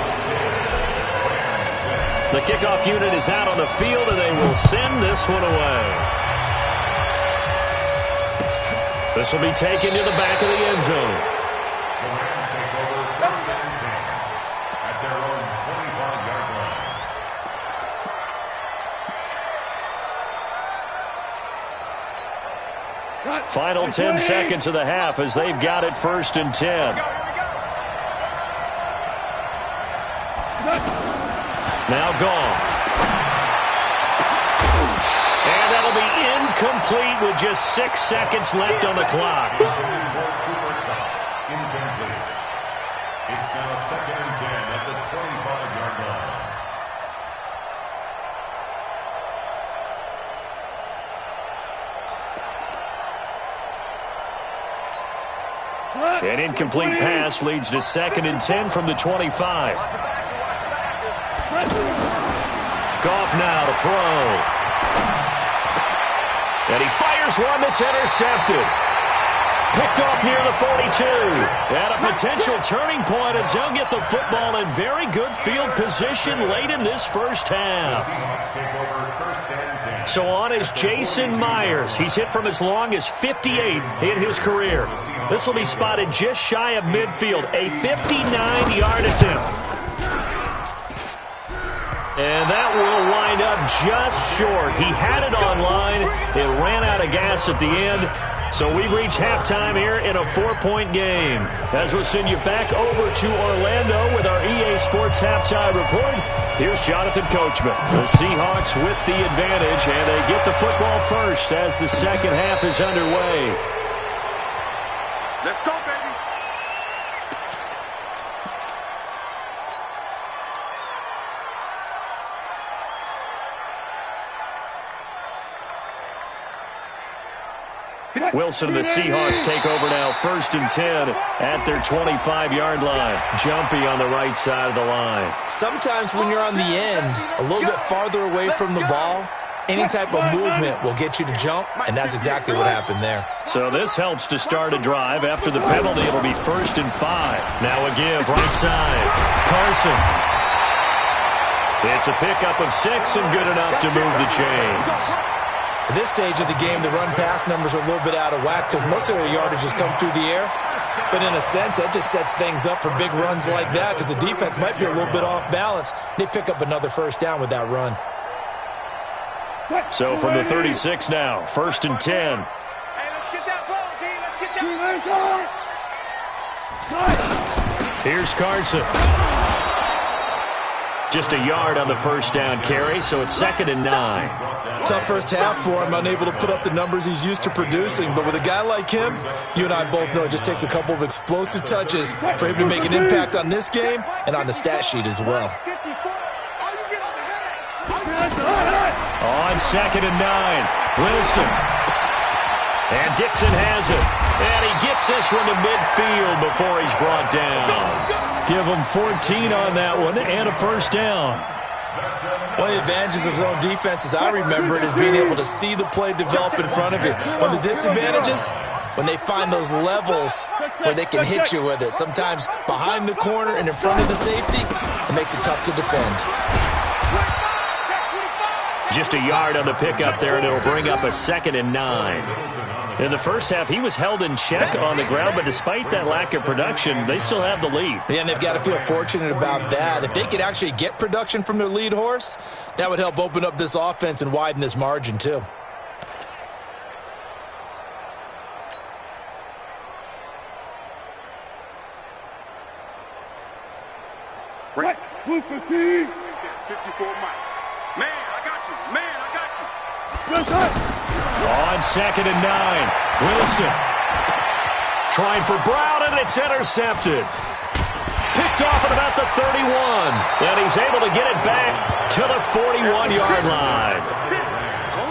The kickoff unit is out on the field, and they will send this one away. This will be taken to the back of the end zone. Final 10 seconds of the half as they've got it first and 10. Now gone. And that'll be incomplete with just 6 seconds left on the clock. Incomplete. It's now second and 10 at the 25-yard line. An incomplete pass leads to second and 10 from the 25. Goff now to throw. And he fires one that's intercepted. Picked off near the 42. At a potential turning point as they'll get the football in very good field position late in this first half. So on is Jason Myers. He's hit from as long as 58 in his career. This will be spotted just shy of midfield. A 59-yard attempt. And that will wind up just short. He had it on line. It ran out of gas at the end. So we've reached halftime here in a 4-point game. As we'll send you back over to Orlando with our EA Sports Halftime Report, here's Jonathan Coachman. The Seahawks with the advantage, and they get the football first as the second half is underway. Let's go, baby. Wilson and the Seahawks take over now, first and 10 at their 25-yard line. Jumpy on the right side of the line. Sometimes when you're on the end, a little bit farther away from the ball, any type of movement will get you to jump, and that's exactly what happened there. So this helps to start a drive. After the penalty, it'll be first and 5. Now a give, right side. Carson. It's a pickup of 6 and good enough to move the chains. At this stage of the game, the run-pass numbers are a little bit out of whack because most of their yardage has come through the air. But in a sense, that just sets things up for big runs like that because the defense might be a little bit off balance. They pick up another first down with that run. So from the 36 now, first and 10. Hey, let's get that ball, D. Let's get that ball. Here's Carson. Just a yard on the first down carry, so it's second and 9. Tough first half for him, unable to put up the numbers he's used to producing. But with a guy like him, you and I both know it just takes a couple of explosive touches for him to make an impact on this game and on the stat sheet as well. On second and 9, Wilson. And Dixon has it. And he gets this one to midfield before he's brought down. Give him 14 on that one and a first down. One of the advantages of zone defense, as I remember it, is being able to see the play develop in front of you. One of the disadvantages, when they find those levels where they can hit you with it, sometimes behind the corner and in front of the safety, it makes it tough to defend. Just a yard on the pickup there, and it'll bring up a 2nd and 9. In the first half, he was held in check on the ground, but despite that lack of production, they still have the lead. Yeah, and they've got to feel fortunate about that. If they could actually get production from their lead horse, that would help open up this offense and widen this margin too. Right. Blue 15. 54 Mike. Man, I got you. Man, I got you. On 2nd and 9. Wilson trying for Brown, and it's intercepted. Picked off at about the 31. And he's able to get it back to the 41-yard line.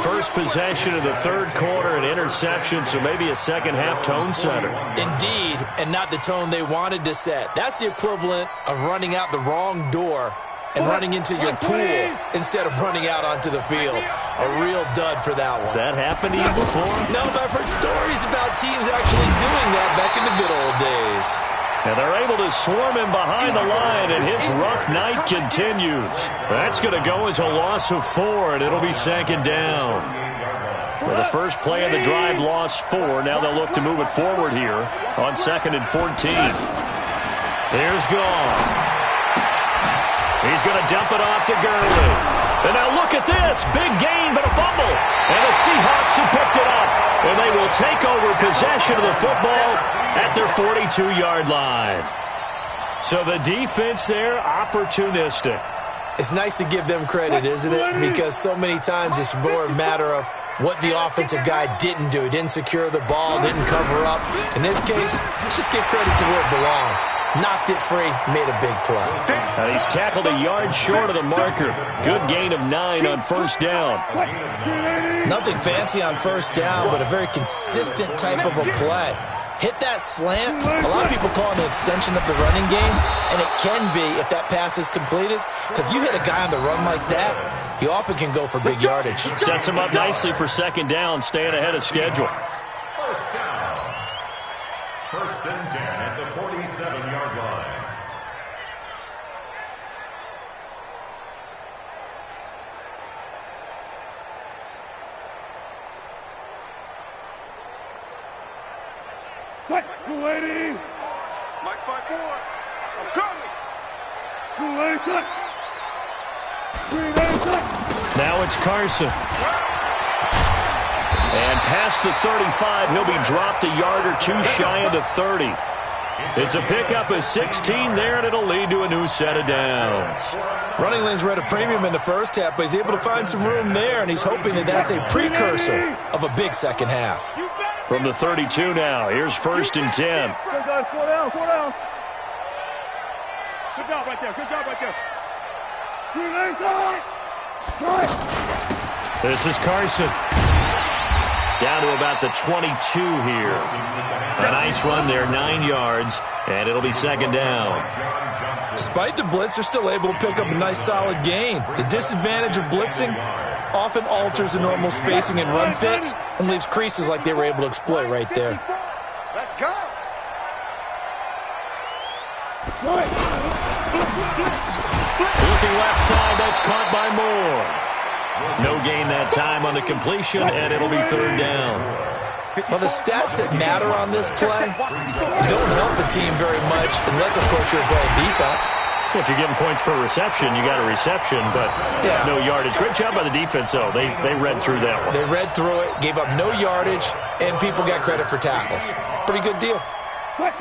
First possession of the third quarter, an interception, so maybe a second-half tone setter. Indeed, and not the tone they wanted to set. That's the equivalent of running out the wrong door and running into your pool instead of running out onto the field. A real dud for that one. Has that happened to you before? No, but I've heard stories about teams actually doing that back in the good old days. And they're able to swarm him behind the line, and his rough night continues. That's going to go as a loss of 4, and it'll be 2nd down. For the first play of the drive, lost 4. Now they'll look to move it forward here on 2nd and 14. There's Gone. He's going to dump it off to Gurley. And now look at this. Big gain, but a fumble. And the Seahawks have picked it up. And they will take over possession of the football at their 42-yard line. So the defense there, opportunistic. It's nice to give them credit, isn't it? Because so many times it's more a matter of what the offensive guy didn't do. He didn't secure the ball, didn't cover up. In this case, let's just give credit to where it belongs. Knocked it free, made a big play. And he's tackled a yard short of the marker. Good gain of 9 on first down. Nothing fancy on first down, but a very consistent type of a play. Hit that slant. A lot of people call it an extension of the running game, and it can be if that pass is completed, because you hit a guy on the run like that, he often can go for big yardage. Sets him up nicely for 2nd down, staying ahead of schedule. First down. 1st and 10 at the 47-yard line. Waiting. Mike's by 4. I'm coming. Now it's Carson. And past the 35, he'll be dropped a yard or 2 shy of the 30. It's a pickup of 16 there, and it'll lead to a new set of downs. Running lanes were at a premium in the first half, but he's able to find some room there, and he's hoping that that's a precursor of a big second half. From the 32 now, here's 1st and 10. Good guys, 4 down, 4 down. Good job right there, good job right there. This is Carson. Down to about the 22 here. A nice run there, 9 yards, and it'll be 2nd down. Despite the blitz, they're still able to pick up a nice solid gain. The disadvantage of blitzing often alters the normal spacing and run fits and leaves creases like they were able to exploit right there. Let's go. Looking left side, that's caught by Moore. No gain that time on the completion, and it'll be 3rd down. Well, the stats that matter on this play don't help the team very much unless, of course, you're playing defense. If you're getting points per reception, you got a reception, but no yardage. Great job by the defense, though. They read through that one. They read through it, gave up no yardage, and people got credit for tackles. Pretty good deal. Quit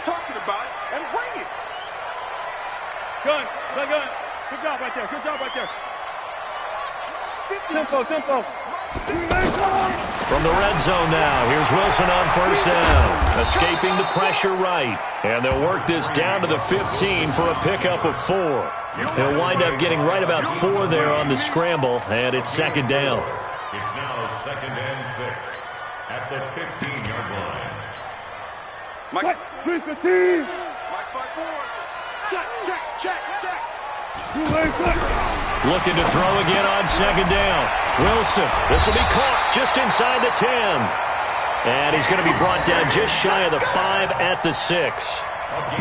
talking about it and bring it. Gun. Good job right there. Good job right there. Tempo. From the red zone now, here's Wilson on 1st down. Escaping the pressure right. And they'll work this down to the 15 for a pickup of 4. He'll wind up getting right about 4 there on the scramble, and it's 2nd down. It's now 2nd and 6 at the 15-yard line. Mike, 315. Mike by 4. Check. Looking to throw again on 2nd down. Wilson, this will be caught just inside the 10. And he's going to be brought down just shy of the 5 at the 6.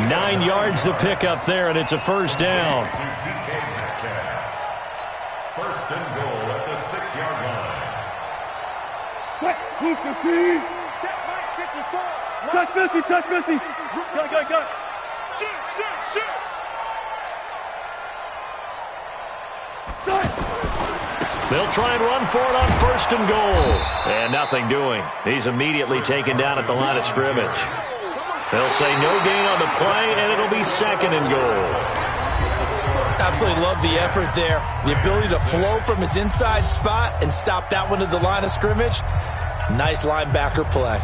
9 yards to pick up there, and it's a first down. First and goal at the 6-yard line. Check 50. Check Mike 54. Touch 50, touch 50. Go. Shoot. They'll try and run for it on first and goal. And nothing doing. He's immediately taken down at the line of scrimmage. They'll say no gain on the play, and it'll be second and goal. Absolutely love the effort there. The ability to flow from his inside spot and stop that one at the line of scrimmage. Nice linebacker play.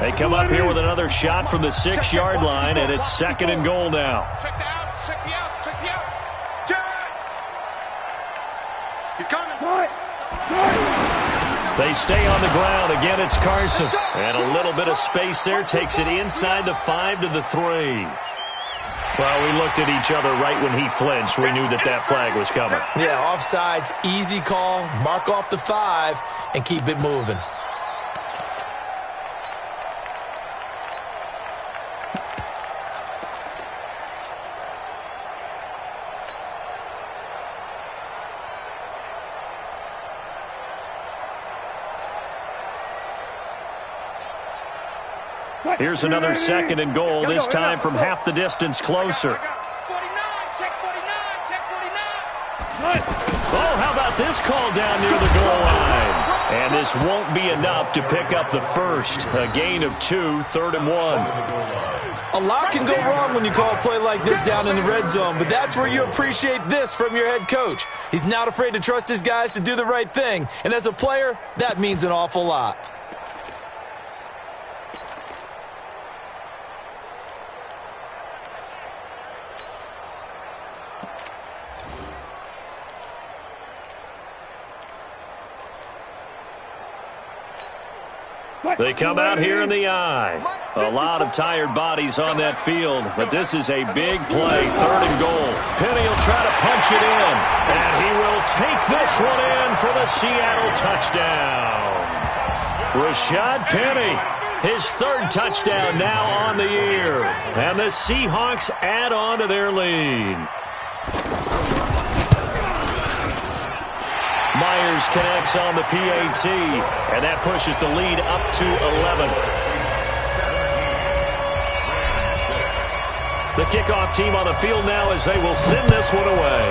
They come up here with another shot from the 6-yard line, and it's second and goal now. Check the out. He's coming. They stay on the ground. Again, it's Carson. And a little bit of space there. Takes it inside the 5 to the 3. Well, we looked at each other right when he flinched. We knew that flag was coming. Yeah, offsides, easy call. Mark off the 5 and keep it moving. Here's another second and goal, this time from half the distance closer. 49, check 49. Oh, how about this call down near the goal line? And this won't be enough to pick up the first. A gain of 2, third and 1. A lot can go wrong when you call a play like this down in the red zone, but that's where you appreciate this from your head coach. He's not afraid to trust his guys to do the right thing, and as a player, that means an awful lot. They come out here in the eye. A lot of tired bodies on that field, but this is a big play, third and goal. Penny will try to punch it in, and he will take this one in for the Seattle touchdown. Rashad Penny, his third touchdown now on the year, and the Seahawks add on to their lead. Myers connects on the PAT, and that pushes the lead up to 11. The kickoff team on the field now as they will send this one away.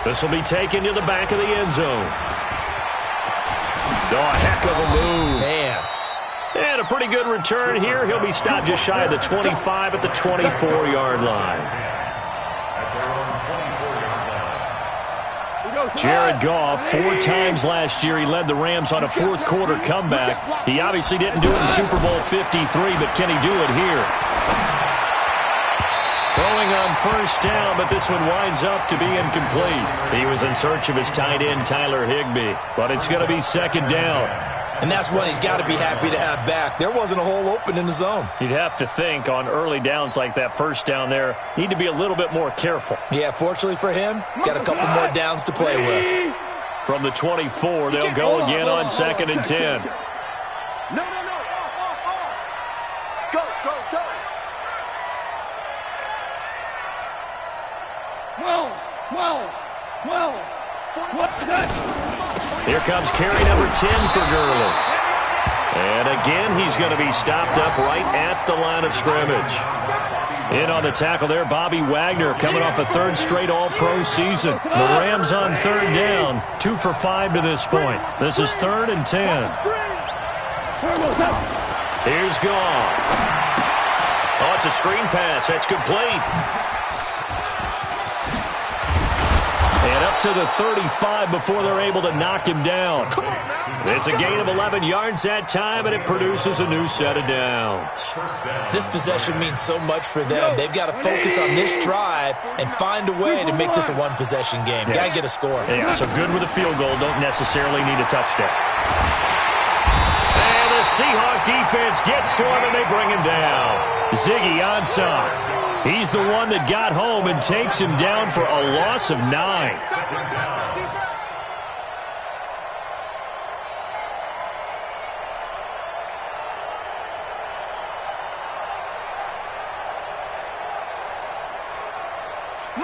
This will be taken to the back of the end zone. Oh, a heck of a move. Man. And a pretty good return here. He'll be stopped just shy of the 25 at the 24-yard line. Jared Goff, 4 times last year, he led the Rams on a fourth-quarter comeback. He obviously didn't do it in Super Bowl 53, but can he do it here? Throwing on first down, but this one winds up to be incomplete. He was in search of his tight end, Tyler Higbee, but it's going to be second down. And that's one he's got to be happy to have back. There wasn't a hole open in the zone. You'd have to think on early downs like that first down there, need to be a little bit more careful. Yeah, fortunately for him, got a couple more downs to play with. From the 24, they'll go again on second and 10. No. Go. Well. What's that? Here comes carry number 10 for Gurley. And again, he's going to be stopped up right at the line of scrimmage. In on the tackle there, Bobby Wagner coming off a third straight All-Pro season. The Rams on third down, 2 for 5 to this point. This is third and 10. Here's Goff. Oh, it's a screen pass. That's complete. And up to the 35 before they're able to knock him down. It's a gain of 11 yards that time, and it produces a new set of downs. This possession means so much for them. They've got to focus on this drive and find a way to make this a one-possession game. Yes. Got to get a score. Yeah, so good with a field goal. Don't necessarily need a touchdown. And the Seahawk defense gets to him, and they bring him down. Ziggy Ansah. He's the one that got home and takes him down for a loss of 9.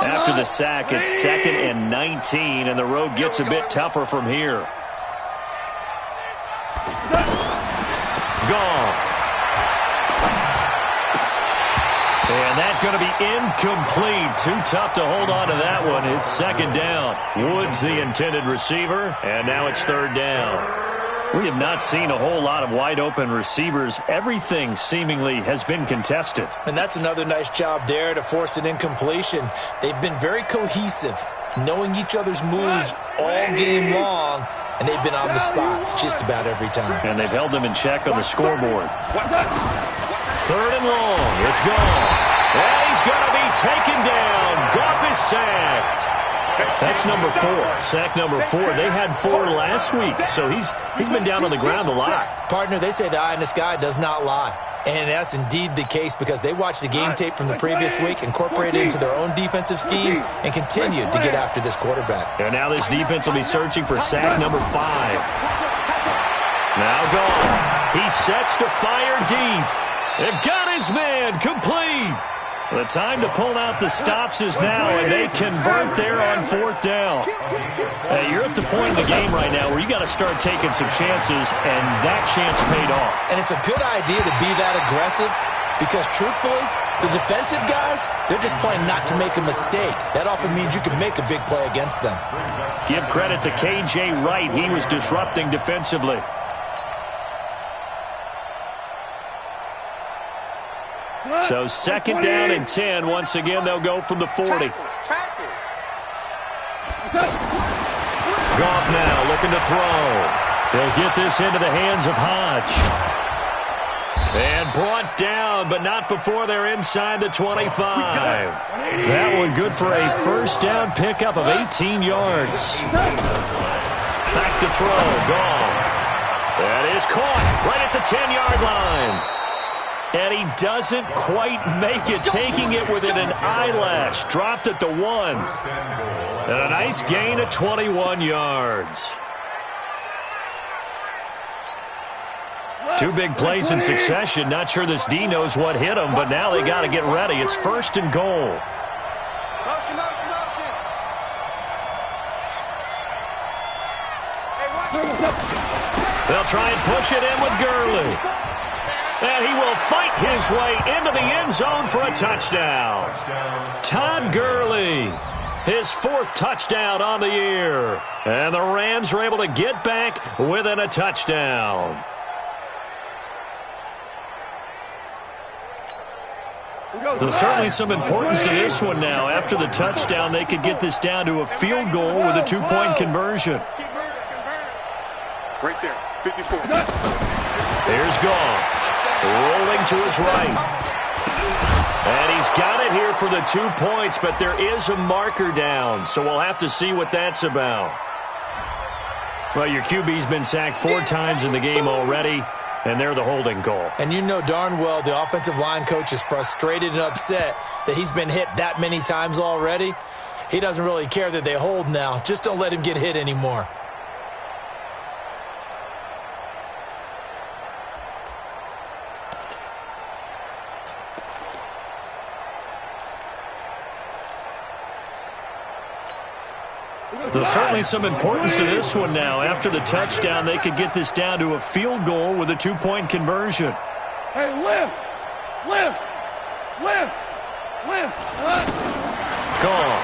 After the sack, it's 2nd and 19, and the road gets a bit tougher from here. Goff. And that's going to be incomplete. Too tough to hold on to that one. It's 2nd down. Woods the intended receiver, and now it's 3rd down. We have not seen a whole lot of wide-open receivers. Everything seemingly has been contested. And that's another nice job there to force an incompletion. They've been very cohesive, knowing each other's moves all game long, and they've been on the spot just about every time. And they've held them in check on the scoreboard. 3rd and long. It's gone. And he's going to be taken down. Goff is sacked. That's number 4. Sack number 4. They had 4 last week, so he's been down on the ground a lot. Partner, they say the eye in the sky does not lie. And that's indeed the case because they watched the game tape from the previous week, incorporated it into their own defensive scheme, and continued to get after this quarterback. And now this defense will be searching for sack number 5. Now Goff. He sets to fire deep. They've got his man complete. The time to pull out the stops is now, and they convert there on 4th down. Hey, you're at the point in the game right now where you got to start taking some chances, and that chance paid off. And it's a good idea to be that aggressive because, truthfully, the defensive guys, they're just playing not to make a mistake. That often means you can make a big play against them. Give credit to K.J. Wright. He was disrupting defensively. So 2nd down and 10. Once again, they'll go from the 40. Goff now looking to throw. They'll get this into the hands of Hodge. And brought down, but not before they're inside the 25. That one good for a 1st down pickup of 18 yards. Back to throw. Goff. That is caught right at the 10-yard line. And he doesn't quite make it, taking it within an eyelash. Dropped at the 1. And a nice gain of 21 yards. 2 big plays in succession. Not sure this D knows what hit him, but now they got to get ready. It's 1st and goal. Motion, motion, motion. They'll try and push it in with Gurley. And he will fight his way into the end zone for a touchdown. Todd Gurley, his 4th touchdown on the year. And the Rams are able to get back within a touchdown. So certainly some importance to this one now. After the touchdown, they could get this down to a field goal with a 2-point conversion. Right there, 54. Here's Goff. Rolling to his right. And he's got it here for the 2 points, but there is a marker down, so we'll have to see what that's about. Well, your QB's been sacked 4 times in the game already, and they're the holding call. And you know darn well the offensive line coach is frustrated and upset that he's been hit that many times already. He doesn't really care that they hold now. Just don't let him get hit anymore. There's certainly some importance to this one now. After the touchdown, they could get this down to a field goal with a 2-point conversion. Hey, lift! Lift! Lift! Lift! Gone.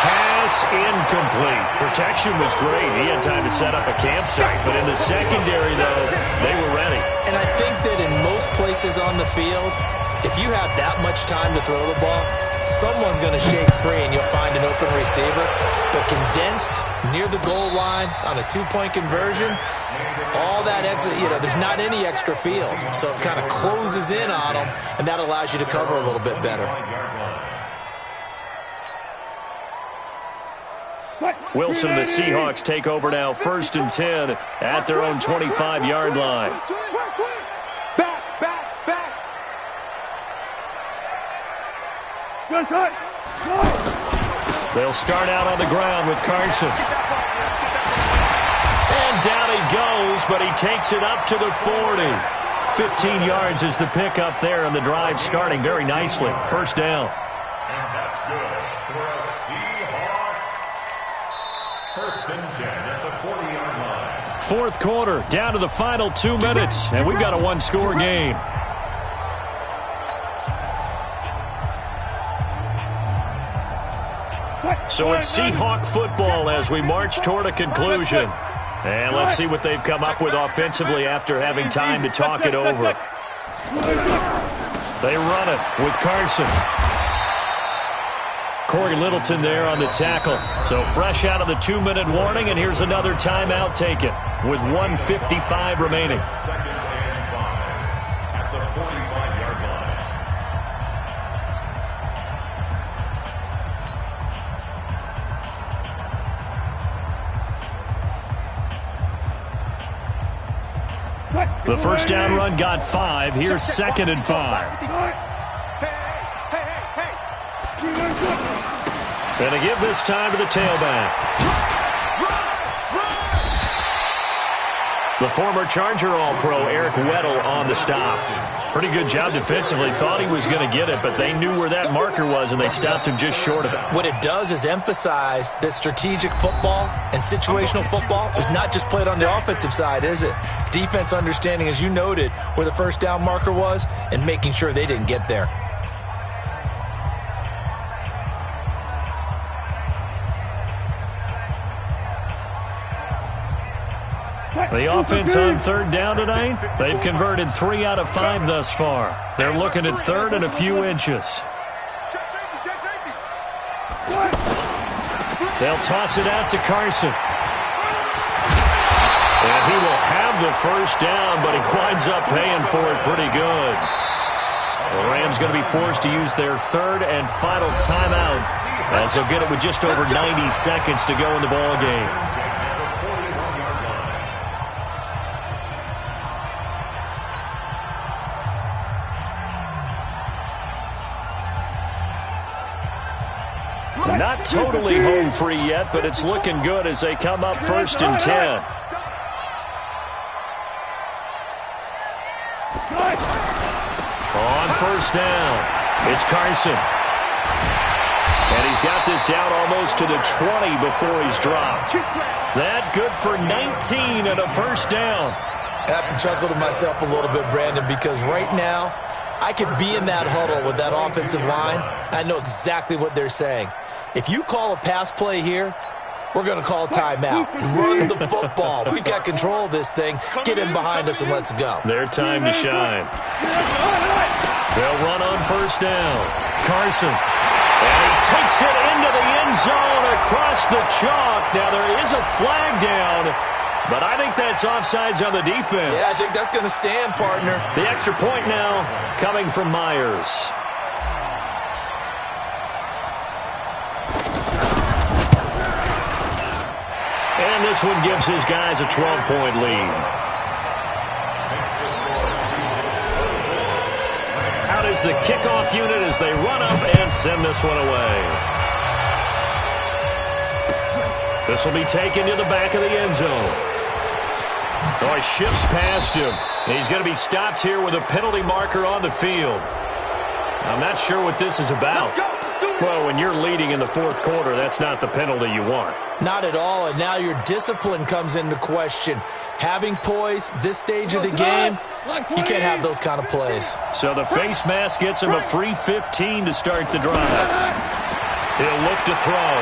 Pass incomplete. Protection was great. He had time to set up a campsite, but in the secondary, though, they were ready. And I think that in most places on the field, if you have that much time to throw the ball, someone's going to shake free and you'll find an open receiver. But condensed near the goal line on a 2-point conversion, all that extra, there's not any extra field. So it kind of closes in on them, and that allows you to cover a little bit better. Wilson and the Seahawks take over now, 1st and 10 at their own 25-yard line. Back. They'll start out on the ground with Carson. And down he goes, but he takes it up to the 40. 15 yards is the pickup there, and the drive starting very nicely. 1st down. And that's good for a Seahawks. 1st and 10 at the 40-yard line. 4th quarter, down to the final 2 minutes, and we've got a one-score game. So it's Seahawk football as we march toward a conclusion. And let's see what they've come up with offensively after having time to talk it over. They run it with Carson. Corey Littleton there on the tackle. So fresh out of the 2-minute warning, and here's another timeout taken with 1:55 remaining. 2nd and 5 at the 45-yard line. The 1st down run got 5. Here's 2nd and 5. And to give this time to the tailback. The former Charger All-Pro Eric Weddle on the stop. Pretty good job defensively. Thought he was going to get it, but they knew where that marker was, and they stopped him just short of it. What it does is emphasize that strategic football and situational football is not just played on the offensive side, is it? Defense understanding, as you noted, where the 1st down marker was and making sure they didn't get there. The offense on 3rd down tonight, they've converted 3 out of 5 thus far. They're looking at 3rd and a few inches. They'll toss it out to Carson. And he will have the 1st down, but he winds up paying for it pretty good. The Rams going to be forced to use their 3rd and final timeout as they'll get it with just over 90 seconds to go in the ball game. Not totally home free yet, but it's looking good as they come up 1st and 10. On 1st down, it's Carson. And he's got this down almost to the 20 before he's dropped. That good for 19 and a 1st down. I have to chuckle to myself a little bit, Brandon, because right now I could be in that huddle with that offensive line. I know exactly what they're saying. If you call a pass play here, we're going to call a timeout. Run the football. We've got control of this thing. Get in behind us and let's go. Their time to shine. They'll run on 1st down. Carson. And he takes it into the end zone across the chalk. Now there is a flag down, but I think that's offsides on the defense. Yeah, I think that's going to stand, partner. The extra point now coming from Myers. And this one gives his guys a 12-point lead. Out is the kickoff unit as they run up and send this one away. This will be taken to the back of the end zone. Oh, he shifts past him. He's going to be stopped here with a penalty marker on the field. I'm not sure what this is about. Well, when you're leading in the 4th quarter, that's not the penalty you want. Not at all, and now your discipline comes into question. Having poise this stage of the game, you can't have those kind of plays. So the face mask gets him a free 15 to start the drive. He'll look to throw.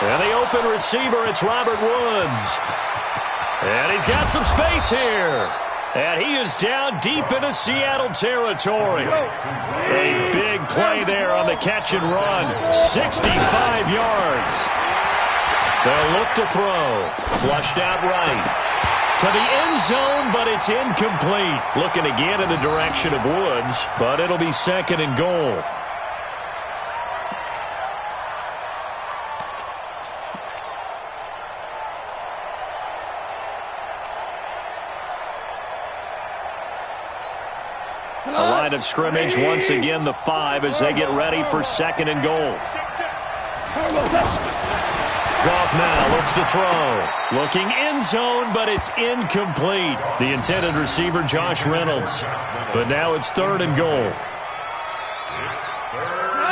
And the open receiver, it's Robert Woods. And he's got some space here. And he is down deep into Seattle territory. A big play there on the catch and run. 65 yards. They'll look to throw. Flushed out right. To the end zone, but it's incomplete. Looking again in the direction of Woods, but it'll be 2nd and goal. A line of scrimmage, once again the 5 as they get ready for 2nd and goal. Goff now looks to throw. Looking end zone, but it's incomplete. The intended receiver, Josh Reynolds. But now it's 3rd and goal.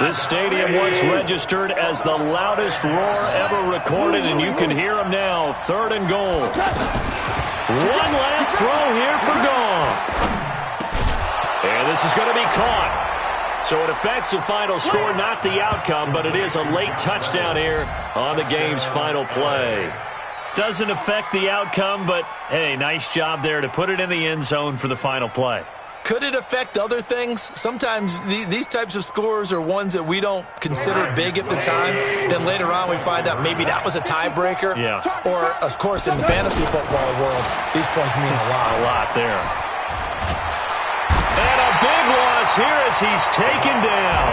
This stadium once registered as the loudest roar ever recorded, and you can hear them now. 3rd and goal. One last throw here for Goff. And this is going to be caught. So it affects the final score, not the outcome, but it is a late touchdown here on the game's final play. Doesn't affect the outcome, but, hey, nice job there to put it in the end zone for the final play. Could it affect other things? Sometimes these types of scores are ones that we don't consider big at the time. Then later on we find out maybe that was a tiebreaker. Yeah. Or, of course, in the fantasy football world, these points mean a lot. A lot there. And a big loss here as he's taken down.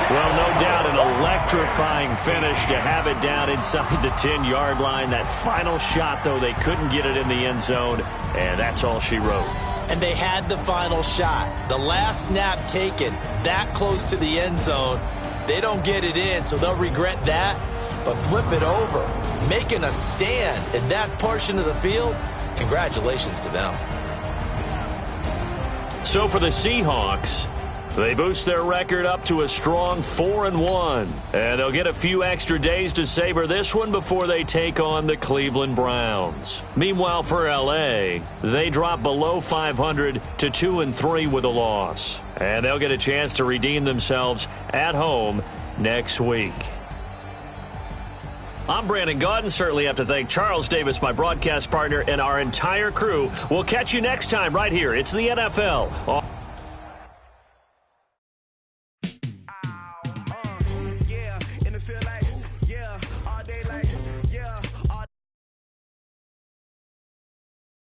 Well, no doubt an electrifying finish to have it down inside the 10-yard line. That final shot, though, they couldn't get it in the end zone, and that's all she wrote. And they had the final shot. The last snap taken that close to the end zone. They don't get it in, so they'll regret that. But flip it over, making a stand in that portion of the field, congratulations to them. So for the Seahawks, they boost their record up to a strong 4-1. And they'll get a few extra days to savor this one before they take on the Cleveland Browns. Meanwhile, for L.A., they drop below 500 to 2-3 with a loss. And they'll get a chance to redeem themselves at home next week. I'm Brandon Gaudin. Certainly have to thank Charles Davis, my broadcast partner, and our entire crew. We'll catch you next time right here. It's the NFL.